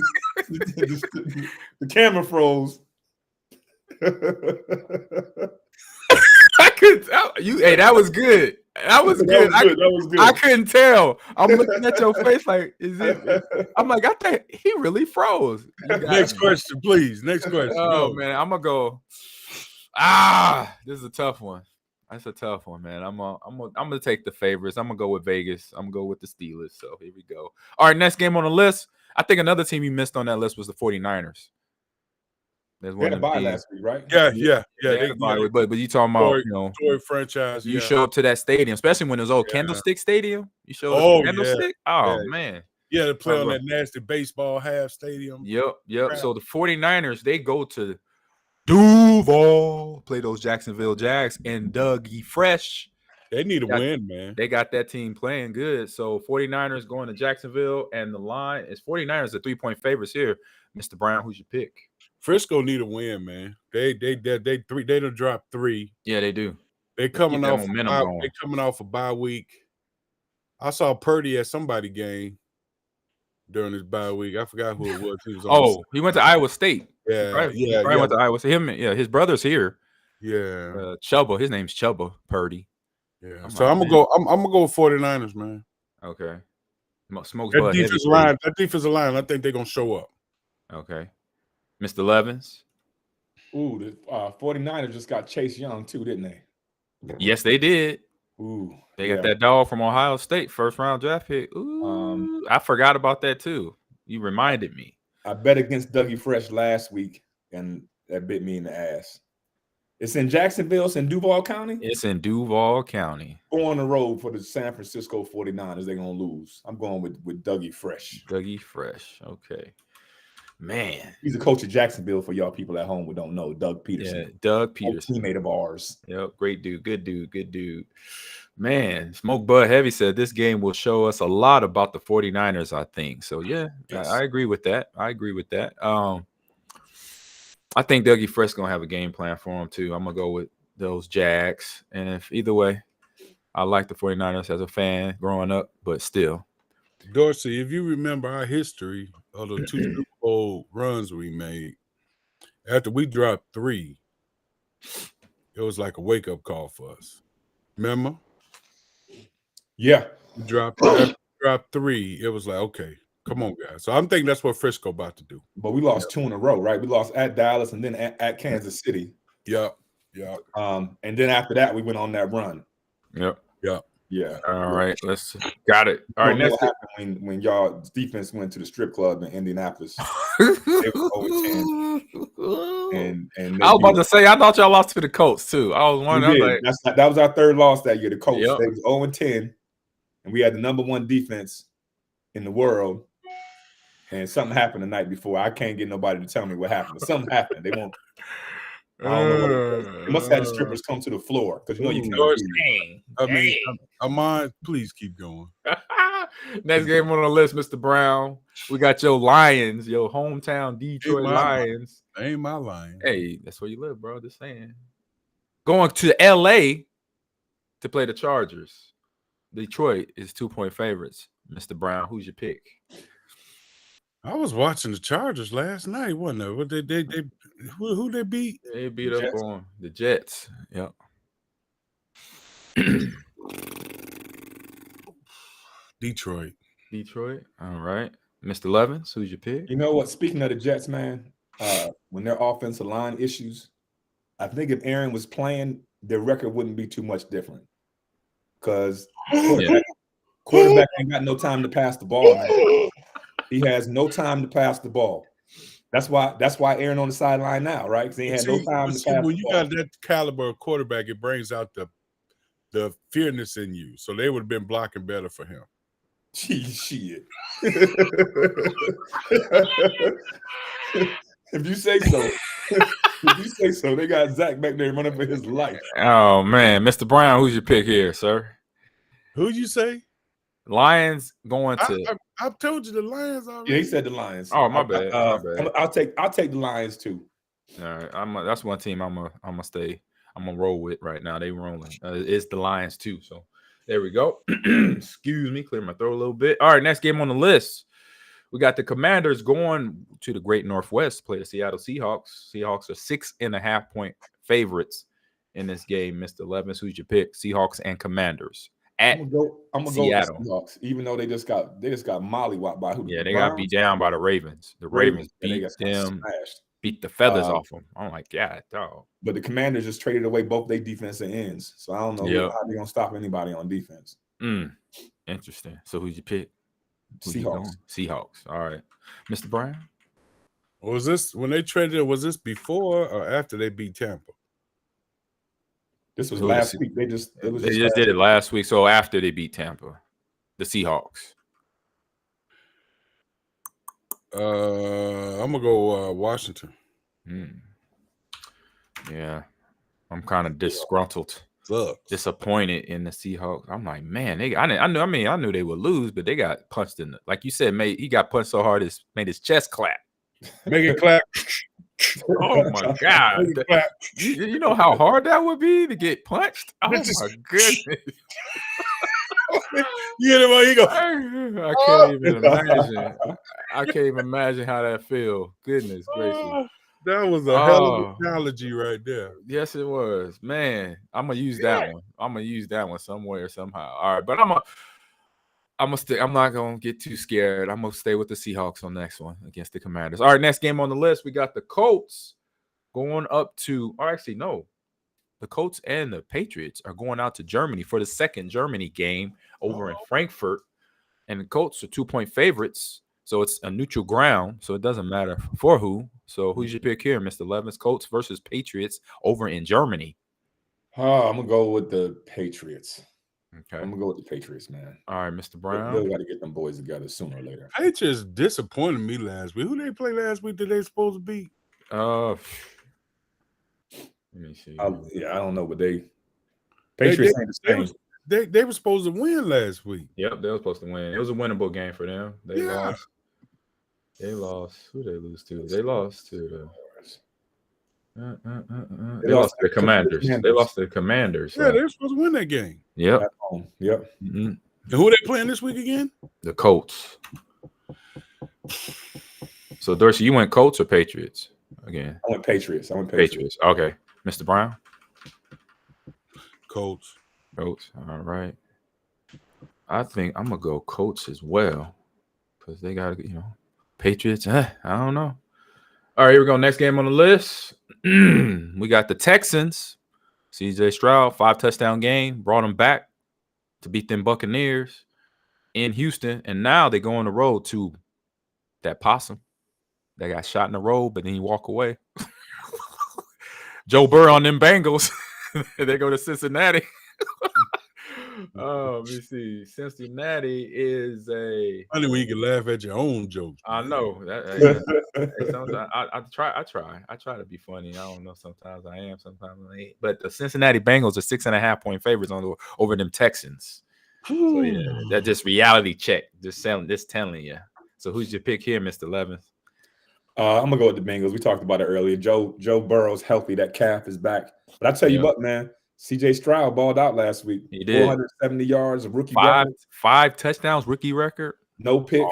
The camera froze. I could tell you. Hey, that was good. That was good. That was good. I couldn't tell. I'm looking at your face like, is it? I'm like, I think he really froze. Next question, please. Next question. Oh man, I'm gonna go. This is a tough one. That's a tough one, man. I'm gonna take the favorites. I'm gonna go with Vegas. I'm gonna go with the Steelers. So here we go. All right, next game on the list. I think another team you missed on that list was the 49ers. They had a bye last week, right? Yeah. But you talking about story franchise. You show up to that stadium, especially when it was old Candlestick Stadium. You showed up to Candlestick. Man. Yeah, to play on that nasty baseball half stadium. Yep. Crap. So the 49ers, they go to Duval, play those Jacksonville Jags, and Dougie Fresh. They need a win, man. They got that team playing good. So 49ers going to Jacksonville, and the line is 49ers are 3-point favorites here. Mr. Brown, who's your pick? Frisco need a win, man. They done dropped 3. Yeah, they do. They coming off a bye week. I saw Purdy at somebody game during his bye week. I forgot who it was. He went to Iowa State. Yeah, he went to Iowa State. His brother's here. Yeah, Chubba. His name's Chubba Purdy. Yeah. So I'm gonna go 49ers, man. Okay. Smokes that defensive line. I think they're gonna show up. Okay. Mr. Levins. Ooh, the 49ers just got Chase Young too, didn't they? Yes, they did. Ooh, they got that dog from Ohio State, first round draft pick. Ooh, I forgot about that too. You reminded me. I bet against Dougie Fresh last week, and that bit me in the ass. It's in Jacksonville. It's in Duval County. It's in Duval County. Go on the road for the San Francisco 49ers. They're gonna lose. I'm going with Dougie Fresh. Dougie Fresh. Okay. Man, he's a coach of Jacksonville for y'all people at home who don't know. Doug Peterson. Yeah, Doug Peterson. Teammate of ours. Yep, great dude. Good dude. Man, Smoke Bud Heavy said this game will show us a lot about the 49ers, I think. So, yeah, yes. I agree with that. I think Dougie Fresh going to have a game plan for him, too. I'm going to go with those Jags. And if either way, I like the 49ers as a fan growing up, but still. Dorsey, if you remember our history of the 2 Super Bowl runs we made, after we dropped 3, it was like a wake-up call for us. Remember? Yeah. We dropped 3. It was like, okay, come on, guys. So I'm thinking that's what Frisco about to do. But we lost 2 in a row, right? We lost at Dallas and then at Kansas City. Yep. And then after that, we went on that run. Yep. Yeah. All right. Got it. All right. Next happened when y'all defense went to the strip club in Indianapolis. They were 0-10. And I was about to say, I thought y'all lost to the Colts too. I was wondering. That was our 3rd loss that year. The Colts. They was 0-10, and we had the #1 defense in the world. And something happened the night before. I can't get nobody to tell me what happened. But something happened. They won't. I don't know what it was. They must have had the strippers come to the floor because you can. I mean, Amon, please keep going. Next game on the list, Mr. Brown. We got your Lions, your hometown Detroit Lions. Ain't my Lions. Hey, that's where you live, bro. Just saying. Going to LA to play the Chargers. Detroit is 2-point favorites. Mr. Brown, who's your pick? I was watching the Chargers last night, wasn't it? What who they beat? They beat up on the Jets. Yep. Detroit. All right. Mr. Levins, who's your pick? You know what? Speaking of the Jets, man, when their offensive line issues, I think if Aaron was playing, their record wouldn't be too much different. Because quarterback ain't got no time to pass the ball, man. He has no time to pass the ball. That's why Aaron on the sideline now, right? Because he had no time to pass when the you ball. got that caliber of quarterback, it brings out the fearness in you. So they would have been blocking better for him. Shit. If you say so. If you say so, they got Zach back there running for his life. Oh man, Mr. Brown, who's your pick here, sir? Who'd you say? Lions going to. I told you the Lions already. Yeah, he said the Lions. Oh, my bad. My bad. I'll take the Lions too. All right, that's one team I'm gonna stay. I'm gonna roll with right now. They rolling. It's the Lions too. So there we go. Excuse me, clear my throat a little bit. All right, next game on the list. We got the Commanders going to the Great Northwest, play the Seattle Seahawks. Seahawks are 6.5-point favorites in this game. Mr. Levins, who's your pick? Seahawks and Commanders. I'm gonna go with the Seahawks, even though they just got mollywopped by who? Yeah, they got beat down by the Ravens. The Ravens beat them, beat the feathers off them. I'm like, yeah, dog. But the Commanders just traded away both their defensive ends, so I don't know how they're gonna stop anybody on defense. Interesting. So who's your pick? Seahawks. Seahawks. All right, Mr. Brown. Was this when they traded? Was this before or after they beat Tampa? This was last week. They just did it last week. So after they beat Tampa, the Seahawks. I'm gonna go Washington. Yeah, I'm kind of disgruntled, disappointed in the Seahawks. I'm like, man, I knew they would lose, but they got punched in the, like you said, he got punched so hard it made his chest clap. Make it clap. Oh my God! You know how hard that would be to get punched? Oh my goodness! You go. I can't even imagine. I can't even imagine how that feels. Goodness gracious! That was a hell of an analogy right there. Yes, it was. Man, I'm gonna use that one. I'm gonna use that one somewhere somehow. All right, but I'm not gonna get too scared. I'm gonna stay with the Seahawks on the next one against the Commanders. All right, next game on the list, we got the Colts going up to. Or actually, no, the Colts and the Patriots are going out to Germany for the second Germany game over in Frankfurt, and the Colts are 2-point favorites, so it's a neutral ground, so it doesn't matter for who. So who's your pick here, Mr. Levins? Colts versus Patriots over in Germany. I'm gonna go with the Patriots. Okay. I'm gonna go with the Patriots, man. All right, Mr. Brown. They got to get them boys together sooner or later. Patriots disappointed me last week. Who they play last week that they supposed to beat? Let me see. I don't know, but Patriots ain't the same. They were supposed to win last week. Yep, they were supposed to win. It was a winnable game for them. They lost. They lost. Who did they lose to? They lost to the. They lost the Commanders. They lost the Commanders. Yeah, they were supposed to win that game. Yep. Yep. Mm-hmm. And who are they playing this week again? The Colts. So, Dorsey, you went Colts or Patriots again? I went Patriots. Patriots. Okay. Mr. Brown? Colts. All right. I think I'm going to go Colts as well because they got to, Patriots. I don't know. All right, here we go. Next game on the list. We got the Texans. CJ Stroud, 5-touchdown game, brought them back to beat them Buccaneers in Houston. And now they go on the road to that possum that got shot in the road, but then he walk away. Joe Burrow on them Bengals. They go to Cincinnati. Let me see. Cincinnati is a. Funny when you can laugh at your own jokes. I know that. I try to be funny. I don't know. Sometimes I am. Sometimes I ain't. But the Cincinnati Bengals are 6.5-point favorites over them Texans. So yeah, that's just reality check. Just telling you. So who's your pick here, Mr. Levins? I'm gonna go with the Bengals. We talked about it earlier. Joe Burrow's healthy. That calf is back. But I tell you what, man. CJ Stroud balled out last week. He did. 470 yards, a rookie record. 5 touchdowns, rookie record. No pick.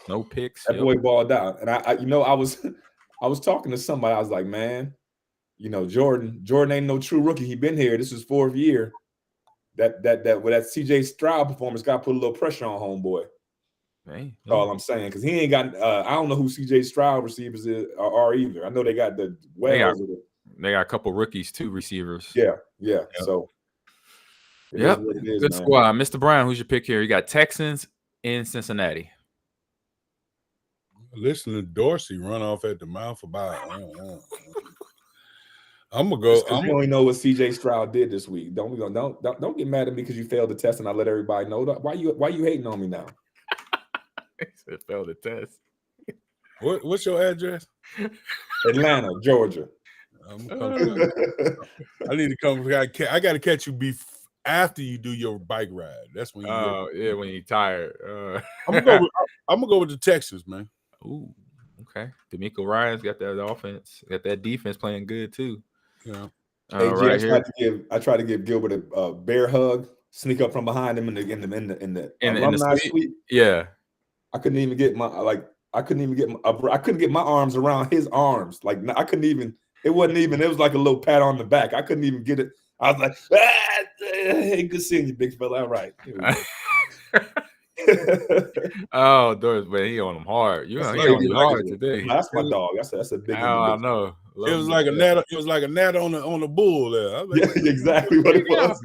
No picks. That boy balled out. And I was talking to somebody. I was like, man, Jordan ain't no true rookie. He been here. This is 4th year. That CJ Stroud performance got to put a little pressure on homeboy. That's all I'm saying. Because he ain't got I don't know who CJ Stroud receivers are either. I know they got the Wells. They got a couple rookies, 2 receivers. Yeah. Yep. So it is what it is, good man. Squad. Mr. Brown, who's your pick here? You got Texans in Cincinnati. Listen to Dorsey run off at the mouth about. I'm gonna go. We only know what CJ Stroud did this week. Don't get mad at me because you failed the test and I let everybody know that. Why you hating on me now? It failed the test. What's your address? Atlanta, Georgia. I need to come. I got to catch you after you do your bike ride. That's when you. When you're tired. I'm gonna go with the Texans, man. Ooh, okay. D'Amico Ryans got that offense, got that defense playing good too. Yeah. I tried to give Gilbert a bear hug, sneak up from behind him in the alumni suite. Yeah. I couldn't even get I couldn't get my arms around his arms. Like I couldn't even. It wasn't even. It was like a little pat on the back. I couldn't even get it. I was like, "Hey, good seeing you, big fella." All right. Oh, Doris, man, he on him hard. You on him hard today. That's my dog. That's a big. I know. It was like a gnat. It was like a gnat on the bull there. Yeah, exactly what it was.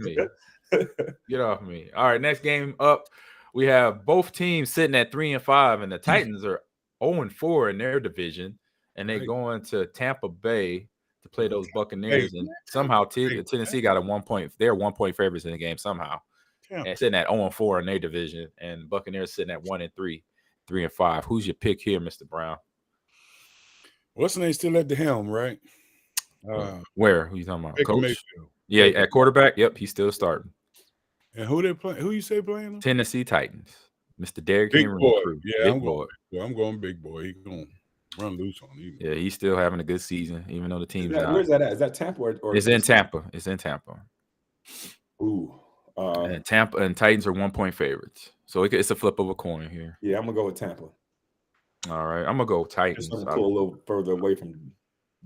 Get off me. All right, next game up. We have both teams sitting at 3-5, and the Titans are 0-4 in their division, and they're going to Tampa Bay to play those Buccaneers. And somehow Tennessee got a 1 point. They're 1 point favorites in the game somehow, and sitting at 0-4 in their division, and Buccaneers sitting at 1-3, 3-5. Who's your pick here, Mr. Brown? What's the name still at the helm, right? Where? Who you talking about? Coach? Mayfield. Yeah, at quarterback. Yep, he's still starting. And who they playing? Who you say playing them? Tennessee Titans. Mr. Derrick Henry. Big boy. Yeah, I'm going big boy. He's going to run loose on him. Yeah, he's still having a good season, even though the team's out. Where's that at? Is that Tampa or it's in Tampa? It's in Tampa. Ooh. And Tampa and Titans are 1 point favorites. So it's a flip of a coin here. Yeah, I'm going to go with Tampa. All right. I'm going to go Titans. Just pull a little further away from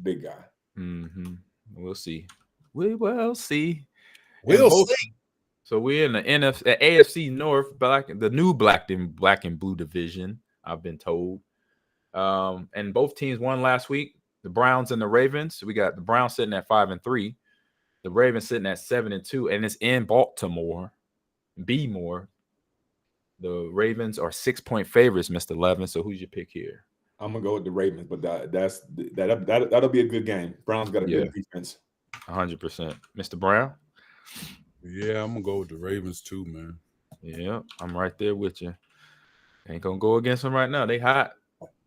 big guy. Mm-hmm. We'll see. We will see. We'll see. So we're in the AFC North, the new black and blue division, I've been told. And both teams won last week. The Browns and the Ravens. We got the Browns sitting at 5-3. The Ravens sitting at 7-2, and it's in Baltimore. B-more. The Ravens are 6 point favorites, Mr. Levin. So who's your pick here? I'm gonna go with the Ravens, but that'll be a good game. Browns got a good defense. 100%. Mr. Brown? Yeah, I'm gonna go with the Ravens too, man. Yeah, I'm right there with you. Ain't gonna go against them right now. They hot.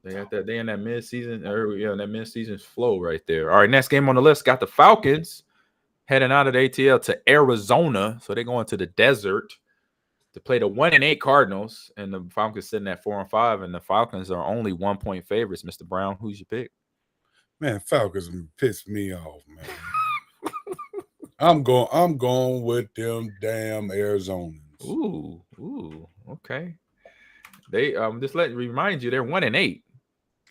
They got that. They in that mid-season, that mid-season flow right there. All right, next game on the list got the Falcons heading out of the ATL to Arizona. So they're going to the desert to play the 1-8 Cardinals, and the Falcons sitting at 4-5, and the Falcons are only 1 point favorites. Mr. Brown, who's your pick? Man, Falcons pissed me off, man. I'm going with them damn Arizonans. Ooh, okay. They just remind you they're 1-8.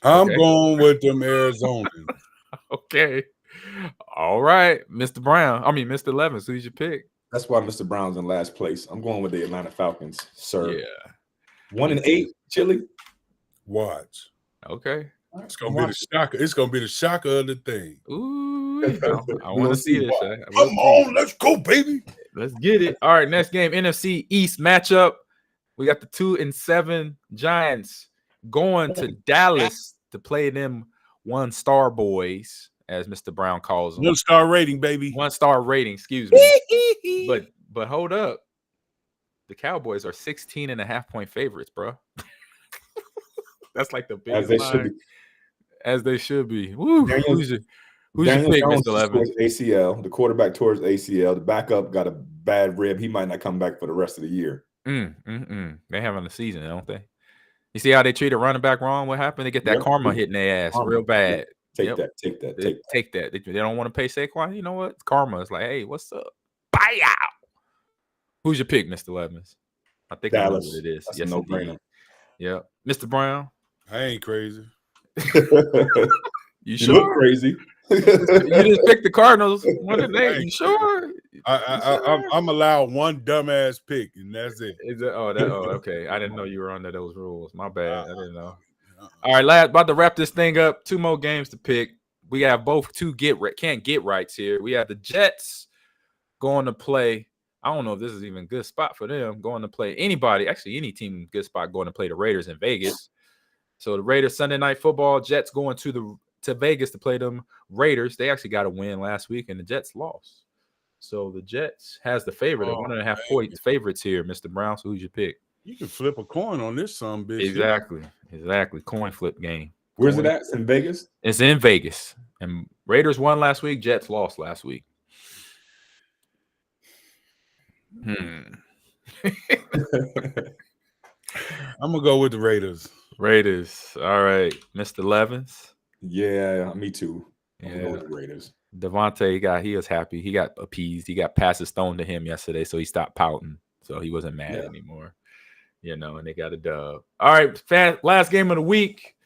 I'm going with them Arizonans. Okay. All right, Mr. Brown. Mr. Levins, who's your pick? That's why Mr. Brown's in last place. I'm going with the Atlanta Falcons, sir. Yeah. 1-8, Chili. Watch. Okay. It's gonna be the shocker. It's gonna be the shocker of the thing. Ooh, I want to see this. Come on, let's go, baby. Let's get it. All right, next game, NFC East matchup. We got the 2-7 Giants going to Dallas to play them 1-star boys, as Mr. Brown calls them. 1-star rating, baby. 1-star rating, excuse me. but hold up. The Cowboys are 16.5 point favorites, bro. That's like the biggest line. As they should be. Woo. Who's your pick, Mr. Levin? ACL. The quarterback towards ACL. The backup got a bad rib. He might not come back for the rest of the year. They having a season, don't they? You see how they treat a running back wrong? What happened? They get that karma hitting their ass real bad. Take that. They don't want to pay Saquon. You know what? It's karma. It's like, hey, what's up? Buy out. Who's your pick, Mr. Levins? I think Dallas. I know what it is. That's yes, no-brainer. Yeah. Mr. Brown? I ain't crazy. You sure? Look crazy. You just picked the Cardinals. You sure? I'm allowed one dumbass pick, and that's it. Okay. I didn't know you were under those rules. My bad. I didn't know. All right, lad, about to wrap this thing up. 2 more games to pick. we have both can't get rights here. We have the Jets going to play. I don't know if this is even a good spot for them going to play anybody. Actually, any team good spot going to play the Raiders in Vegas. So the Raiders Sunday Night Football. Jets going to Vegas to play them Raiders. They actually got a win last week, and the Jets lost. So the Jets has the favorite. 1.5 point favorites here, Mr. Brown. So who's your pick? You can flip a coin on this some bitch. Exactly. Coin flip game. Where's it at? It's in Vegas? It's in Vegas. And Raiders won last week. Jets lost last week. I'm gonna go with the Raiders. All right, Mr. Levins. Yeah, me too. I'm Yeah. gonna go with the Raiders. Devontae he was happy. He got appeased. He got passes thrown to him yesterday, so he stopped pouting. So he wasn't mad anymore. And they got a dub. All right, last game of the week.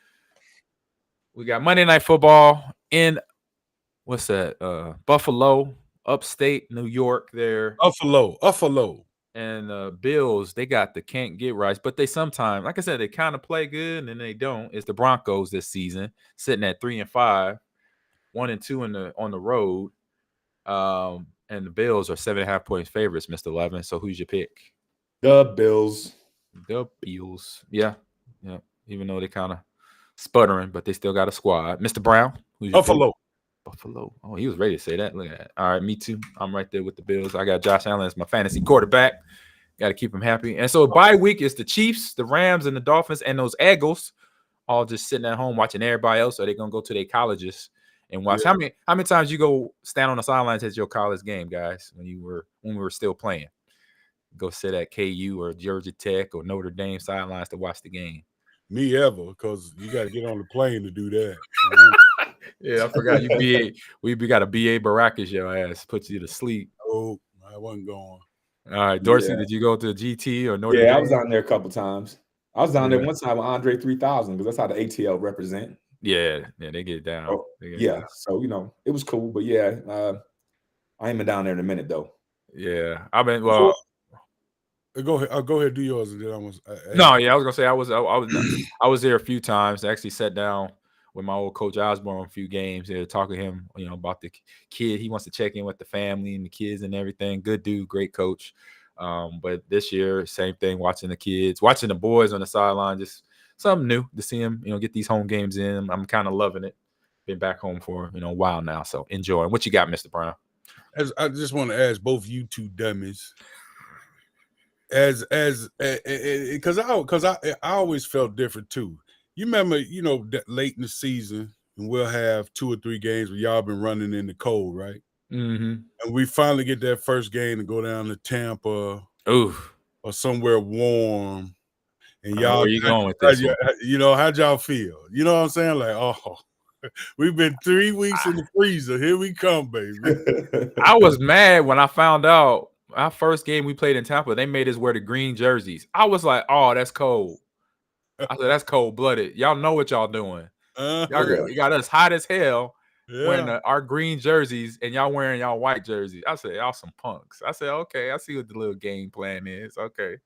We got Monday Night Football in what's that? Buffalo, upstate New York. There, Buffalo. And Bills, they got the can't get rights, but they sometimes, like I said, they kind of play good and then they don't. It's the Broncos this season, sitting at 3-5, 1-2 on the road. And the Bills are 7.5 points favorites, Mr. Levin. So who's your pick? The Bills. Yeah. Even though they kind of sputtering, but they still got a squad. Mr. Brown, who's your Buffalo. pick? Buffalo. Oh, he was ready to say that. Look at that. All right, me too. I'm right there with the Bills. I got Josh Allen as my fantasy quarterback. Got to keep him happy. And so bye week is the Chiefs, the Rams, and the Dolphins, and those Eagles all just sitting at home watching everybody else. Or they gonna go to their colleges and watch. Yeah. How many times you go stand on the sidelines at your college game, guys, when we were still playing? Go sit at KU or Georgia Tech or Notre Dame sidelines to watch the game. Me ever, because you got to get on the plane to do that. Yeah, I forgot we got a BA Baracus your ass, put you to sleep. Oh, I wasn't going. All right, Dorsey, did you go to GT or Notre Dame? Yeah, I was down there a couple times. I was down there one time with Andre 3000 because that's how the ATL represent. Yeah, they get down. Oh, so it was cool, but I ain't been down there in a minute though. Yeah, I've been Go ahead, do yours. And then I was gonna say I was there a few times. I actually sat down with my old coach Osborne a few games there, talking to him, about the kid. He wants to check in with the family and the kids and everything. Good dude, great coach. But this year, same thing. Watching the kids, watching the boys on the sideline, just something new to see him. Get these home games in. I'm kind of loving it. Been back home for a while now, so enjoying. What you got, Mr. Brown? I just want to ask both you two dummies. Because I always felt different too. You remember, that late in the season, and we'll have 2 or 3 games where y'all been running in the cold, right? Mm-hmm. And we finally get that first game to go down to Tampa, or somewhere warm. And y'all, where you going with this? How'd y'all feel? You know what I'm saying? Like, oh, we've been 3 weeks in the freezer. Here we come, baby. I was mad when I found out. Our first game we played in Tampa, they made us wear the green jerseys. I was like, oh, that's cold. I said, that's cold-blooded. Y'all know what y'all doing. You got us hot as hell wearing our green jerseys, and y'all wearing y'all white jerseys. I said, y'all some punks. I said, okay, I see what the little game plan is. Okay.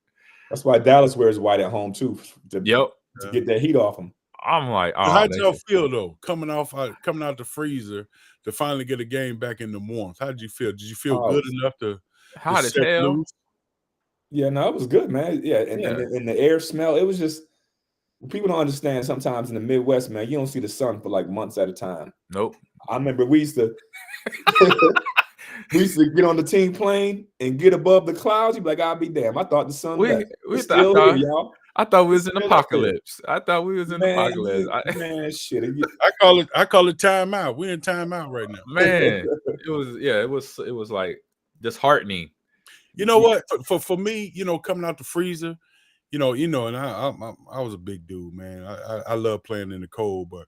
That's why Dallas wears white at home, too, to get that heat off them. I'm like, oh. How'd y'all feel, though, coming out the freezer to finally get a game back in the warmth? How did you feel? Did you feel good enough to hot as hell? Loose? Yeah, no, it was good, man. Yeah, and the air smell, it was just, people don't understand sometimes in the Midwest, man, you don't see the sun for like months at a time. Nope. I remember we used to get on the team plane and get above the clouds. You'd be like, I'll be damn. I thought the sun was still here, y'all. I thought we was in apocalypse. Apocalypse. Man, shit. I call it timeout. We're in timeout right now. Man, it was like disheartening. You know what? For me, coming out the freezer, and I was a big dude, man. I love playing in the cold, but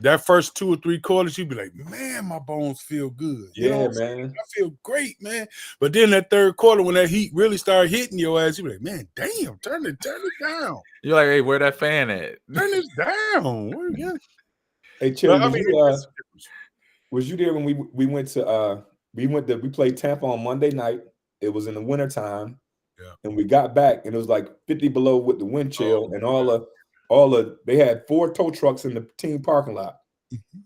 that first 2 or 3 quarters, you'd be like, man, my bones feel good. Man. I feel great, man. But then that third quarter, when that heat really started hitting your ass, you'd be like, man, damn, turn it down. You're like, hey, where that fan at? Turn this down. Hey, Cherry, was you there when we went to we played Tampa on Monday night? It was in the wintertime. Yeah. And we got back and it was like 50 below with the wind chill and they had 4 tow trucks in the team parking lot.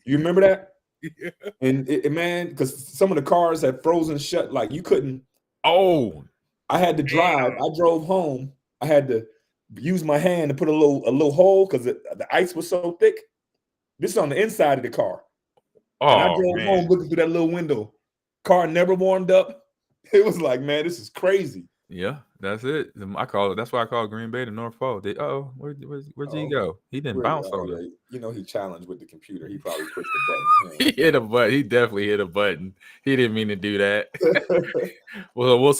You remember that? Yeah. And man, because some of the cars had frozen shut, like you couldn't. Oh, I had to drive. I drove home. I had to use my hand to put a little hole because the ice was so thick. This is on the inside of the car. And I drove home looking through that little window. Car never warmed up. It was like, man, this is crazy. Yeah, that's it. I call it. That's why I call Green Bay the North Pole. Where'd he go? He didn't bounce on it. You know, he challenged with the computer. He probably pushed the button. He hit a button. He definitely hit a button. He didn't mean to do that. Well, we'll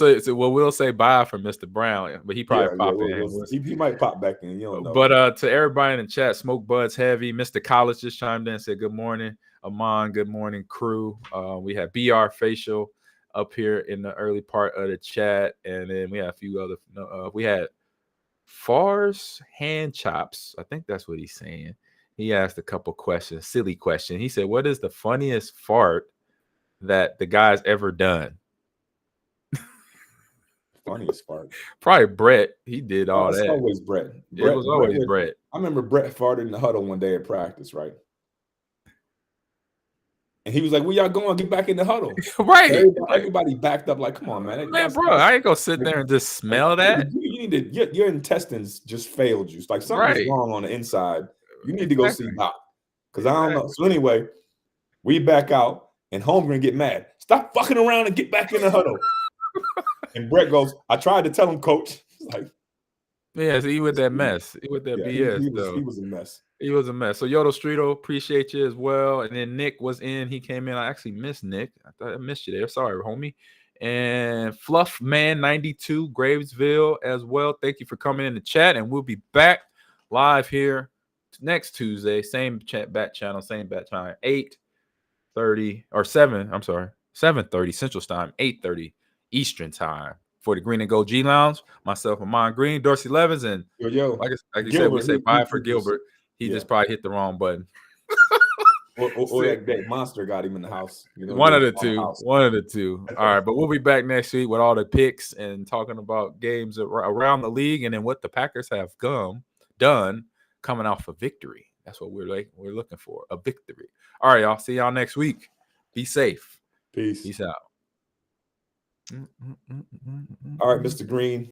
say bye for Mr. Brown, but he probably pop in. He might pop back in. You don't know. But to everybody in the chat, Smoke Buds Heavy, Mr. College just chimed in and said good morning. Amon, good morning, crew. We have BR Facial up here in the early part of the chat, and then we have a few other. We had Far's Hand Chops. I think that's what he's saying. He asked a couple questions, silly question. He said, "What is the funniest fart that the guy's ever done?" Funniest fart. Probably Brett. He did all that. Always Brett. It was always Brett. I remember Brett farted in the huddle one day at practice, right? And he was like, "Where y'all going? Get back in the huddle." Right. Everybody backed up like, come on, man. Bro, I ain't gonna sit there and just smell that. You need to, your intestines just failed you. It's like something's wrong on the inside. You need to go see Doc. Because I don't know. So anyway, we back out and Holmgren get mad. Stop fucking around and get back in the huddle. And Brett goes, I tried to tell him, coach. Like, yeah, so he with that mess. He with that BS. He was a mess. He was a mess. So Yodel Streeto, appreciate you as well. And then Nick was in. He came in. I actually missed Nick. I thought I missed you there. Sorry, homie. And Fluff Man 92, Gravesville as well. Thank you for coming in the chat. And we'll be back live here next Tuesday. Same bat channel, same bat time. 8:30 or 7. I'm sorry, 7:30 Central Time, 8:30 Eastern Time for the Green and Gold G Lounge. Myself, Amon Green, Dorsey Levens, and like you said, we say bye for Gilbert. He just probably hit the wrong button. or that monster got him in the house. You know, one of the two. All right, but we'll be back next week with all the picks and talking about games around the league and then what the Packers have done coming out for victory. That's what we're looking for, a victory. All right, y'all. See y'all next week. Be safe. Peace. Peace out. All right, Mr. Green.